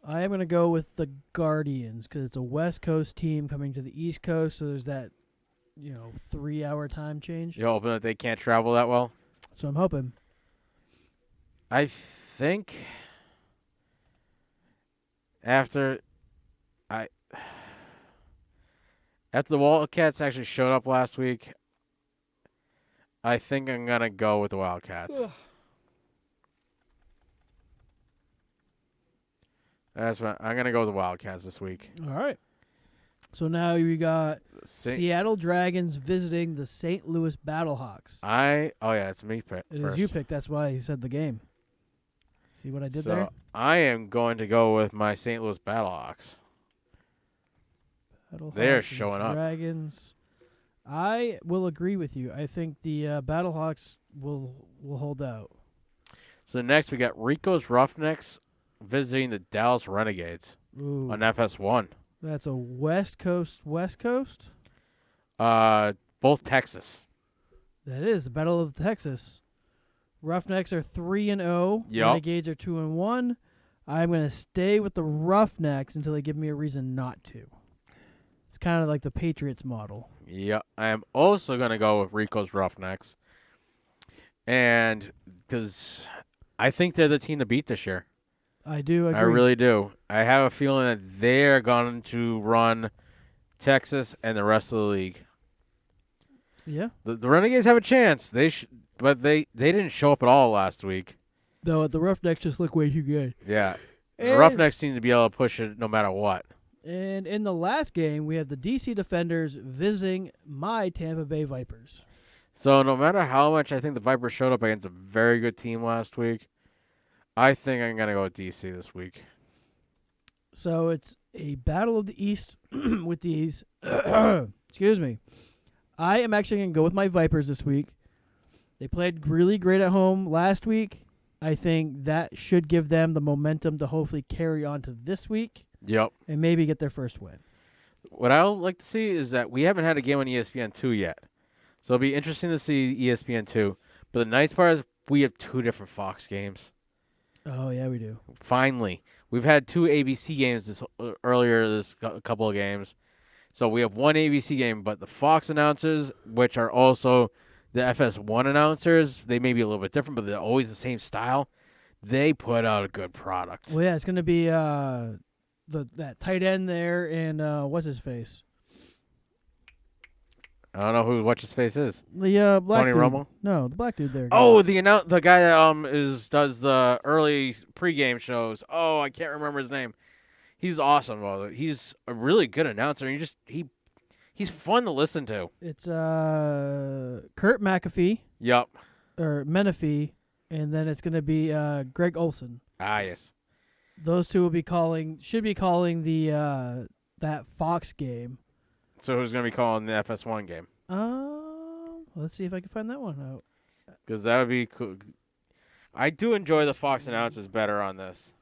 I am going to go with the Guardians because it's a West Coast team coming to the East Coast, so there's that, 3-hour time change. You hoping that they can't travel that well? So I'm hoping. I think after the Wildcats actually showed up last week, I think I'm going to go with the Wildcats. Ugh. That's right. I'm going to go with the Wildcats this week. All right. So now you got Seattle Dragons visiting the St. Louis Battlehawks. It's me first. It is you picked. That's why he said the game. See what I did there? I am going to go with my St. Louis Battlehawks. They're showing up. Dragons. I will agree with you. I think the Battlehawks will hold out. So next we got Rico's Roughnecks visiting the Dallas Renegades on FS1. That's a West Coast? Both Texas. That is the Battle of Texas. Roughnecks are 3-0. Yep. Renegades are 2-1. I'm going to stay with the Roughnecks until they give me a reason not to. It's kind of like the Patriots model. Yeah, I am also going to go with Rico's Roughnecks. And because I think they're the team to beat this year. I do agree. I really do. I have a feeling that they're going to run Texas and the rest of the league. Yeah. The Renegades have a chance. But they didn't show up at all last week. No, the Roughnecks just look way too good. Yeah. The Roughnecks seem to be able to push it no matter what. And in the last game, we have the DC Defenders visiting my Tampa Bay Vipers. So no matter how much I think the Vipers showed up against a very good team last week, I think I'm going to go with DC this week. So it's a battle of the East with these. Excuse me. I am actually going to go with my Vipers this week. They played really great at home last week. I think that should give them the momentum to hopefully carry on to this week. Yep. And maybe get their first win. What I would like to see is that we haven't had a game on ESPN2 yet. So it'll be interesting to see ESPN2. But the nice part is we have 2 different Fox games. Oh, yeah, we do. Finally. We've had 2 ABC games this couple of games. So we have 1 ABC game, but the Fox announcers, which are also the FS1 announcers, they may be a little bit different, but they're always the same style. They put out a good product. Well, yeah, it's going to be that tight end there and what's his face? I don't know who what's his face is. The black Tony dude. Romo? No, the black dude there. Oh, the guy that does the early pregame shows. Oh, I can't remember his name. He's awesome. He's a really good announcer. He's fun to listen to. It's Kurt McAfee. Yep. Or Menifee, and then it's going to be Greg Olson. Ah, yes. Those two should be calling the that Fox game. So who's going to be calling the FS1 game? Let's see if I can find that one out. Because that would be cool. I do enjoy the Fox announcers better on this.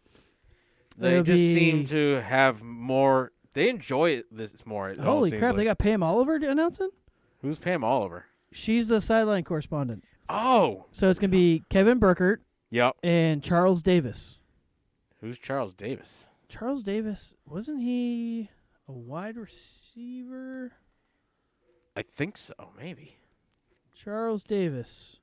They seem to have more. They enjoy this more. Holy crap! They got Pam Oliver announcing. Who's Pam Oliver? She's the sideline correspondent. Oh. So it's gonna be Kevin Burkert. Yep. And Charles Davis. Who's Charles Davis? Charles Davis, wasn't he a wide receiver? I think so, maybe. Charles Davis.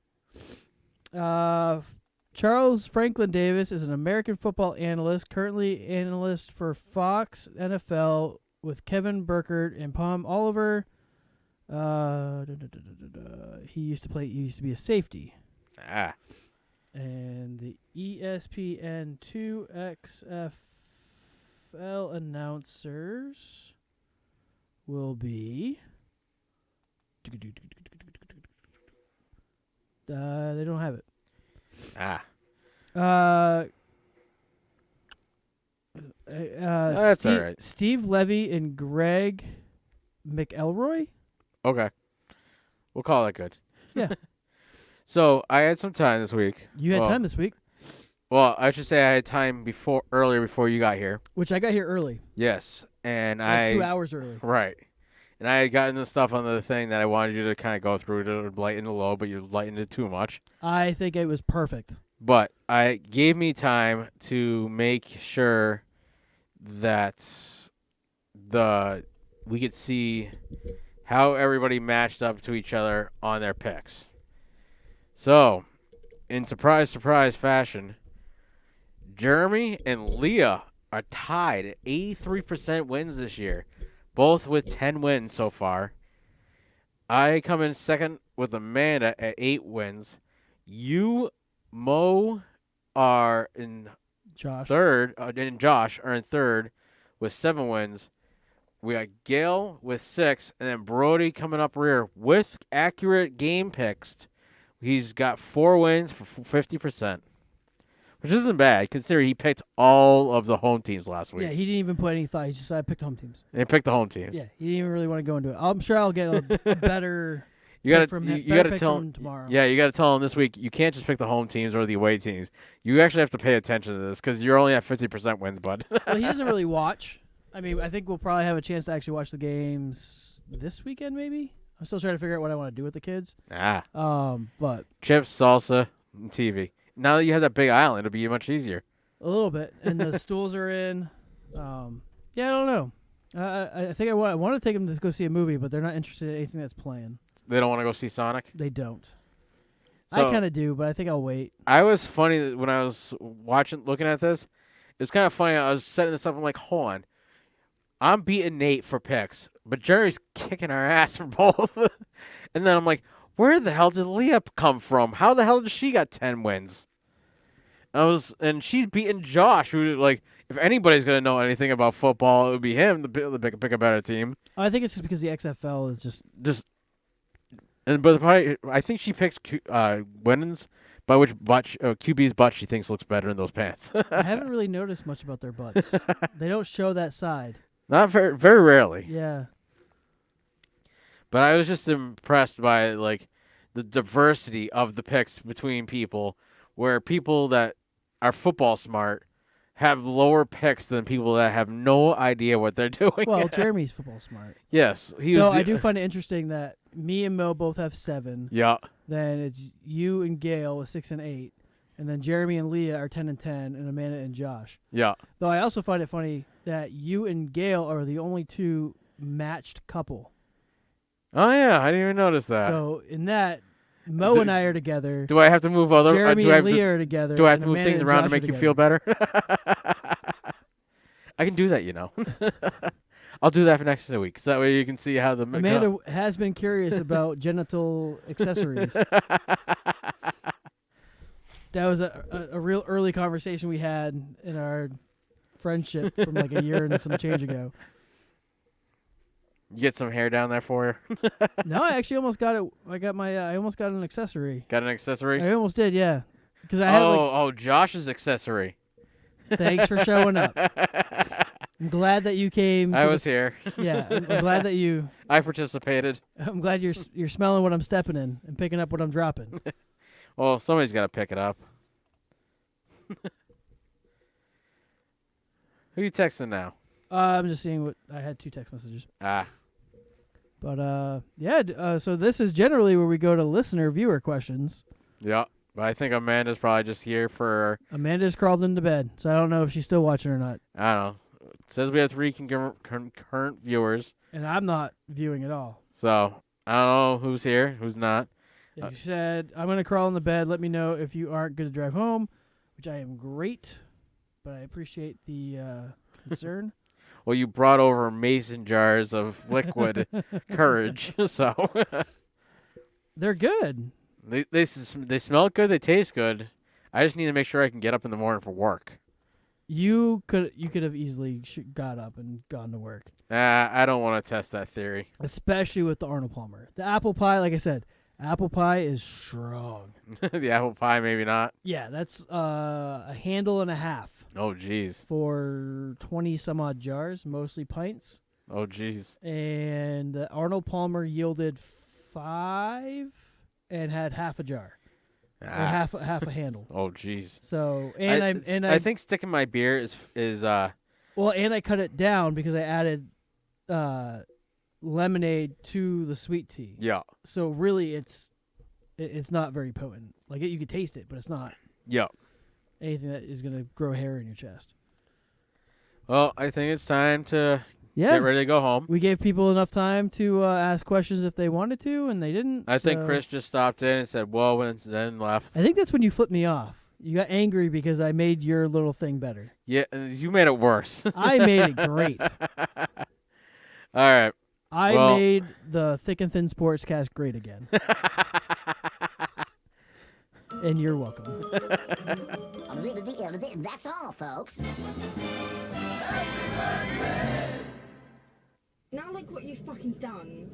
Charles Franklin Davis is an American football analyst, currently analyst for Fox NFL with Kevin Burkert and Pam Oliver. He used to be a safety. Ah. And the ESPN2 XFL announcers will be. They don't have it. That's all right. Steve Levy and Greg McElroy. Okay. We'll call that good. Yeah. So I had some time this week. You had time this week. Well, I should say I had time earlier before you got here. Which I got here early. Yes, and like 2 hours early. Right. And I had gotten the stuff on the thing that I wanted you to kind of go through to lighten the load, but you lightened it too much. I think it was perfect. But I gave me time to make sure that we could see how everybody matched up to each other on their picks. So, in surprise fashion, Jeremy and Leah are tied at 83% wins this year, both with 10 wins so far. I come in second with Amanda at 8 wins. You, Mo, are in third, and Josh are in third with 7 wins. We got Gail with 6, and then Brody coming up rear with accurate game picks. He's got 4 wins for 50%, which isn't bad considering he picked all of the home teams last week. Yeah, he didn't even put any thought. He just said, I picked home teams. He picked the home teams. Yeah, he didn't even really want to go into it. I'm sure I'll get a better you pick gotta tell him tomorrow. Yeah, you got to tell him this week you can't just pick the home teams or the away teams. You actually have to pay attention to this because you're only at 50% wins, bud. Well, he doesn't really watch. I mean, I think we'll probably have a chance to actually watch the games this weekend, maybe. I'm still trying to figure out what I want to do with the kids. But chips, salsa, and TV. Now that you have that big island, it'll be much easier. A little bit, and the stools are in. Yeah, I don't know. I think I want to take them to go see a movie, but they're not interested in anything that's playing. They don't want to go see Sonic? They don't. So, I kind of do, but I think I'll wait. I was funny that when I was looking at this. It was kind of funny. I was setting this up. I'm like, hold on. I'm beating Nate for picks, but Jerry's kicking our ass for both. And then I'm like, where the hell did Leah come from? How the hell did she got 10 wins? And she's beating Josh, who, like, if anybody's going to know anything about football, it would be him, to pick a better team. I think it's just because the XFL is just. But I think she picks winnings by which QB's butt she thinks looks better in those pants. I haven't really noticed much about their butts. They don't show that side. Not very, very rarely. Yeah. But I was just impressed by, like, the diversity of the picks between people, where people that are football smart have lower picks than people that have no idea what they're doing. Well, Jeremy's football smart. Yes. I do find it interesting that me and Mo both have 7. Yeah. Then it's you and Gail with 6 and 8. And then Jeremy and Leah are 10 and 10, and Amanda and Josh. Yeah. Though I also find it funny that you and Gail are the only 2 matched couple. Oh, yeah. I didn't even notice that. So, in that, Mo and I are together. Do I have to move other... Jeremy and Leah are together. Do I have to move Amanda things and around Josh to make you feel better? I can do that, you know. I'll do that for next week, so that way you can see how the... Amanda has been curious about genital accessories. That was a real early conversation we had in our friendship from like a year and some change ago. You get some hair down there for her? No, I actually almost got it. I almost got an accessory. Got an accessory? I almost did, yeah. Because I had Josh's accessory. Thanks for showing up. I'm glad that you came. I was here. Yeah, I'm glad that you. I participated. I'm glad you're smelling what I'm stepping in and picking up what I'm dropping. Well, somebody's got to pick it up. Who are you texting now? I'm just seeing what I had 2 text messages. Ah. But so this is generally where we go to listener viewer questions. Yeah, but I think Amanda's probably just here for... Amanda's crawled into bed, so I don't know if she's still watching or not. I don't know. It says we have 3 concurrent viewers. And I'm not viewing at all. So, I don't know who's here, who's not. Yeah, you said, I'm going to crawl in the bed. Let me know if you aren't going to drive home, which I am great, but I appreciate the concern. Well, you brought over mason jars of liquid courage, so... They're good. They smell good, they taste good. I just need to make sure I can get up in the morning for work. You could have easily got up and gone to work. I don't want to test that theory. Especially with the Arnold Palmer. The apple pie, like I said, apple pie is strong. The apple pie, maybe not. Yeah, that's a handle and a half. Oh, jeez. For 20-some-odd jars, mostly pints. Oh, jeez. And the Arnold Palmer yielded 5 and had half a jar. Or half a handle. Oh, jeez. So I think sticking my beer is well, and I cut it down because I added lemonade to the sweet tea. Yeah. So really, it's not very potent. Like you could taste it, but it's not. Yeah. Anything that is gonna grow hair in your chest. Well, I think it's time to get ready to go home. We gave people enough time to ask questions if they wanted to, and they didn't. I think Chris just stopped in and said, whoa, and then left. I think that's when you flipped me off. You got angry because I made your little thing better. Yeah, you made it worse. I made it great. All right. I made the Thick and Thin Sportscast great again. And you're welcome. That's all, folks. Now look what you've fucking done.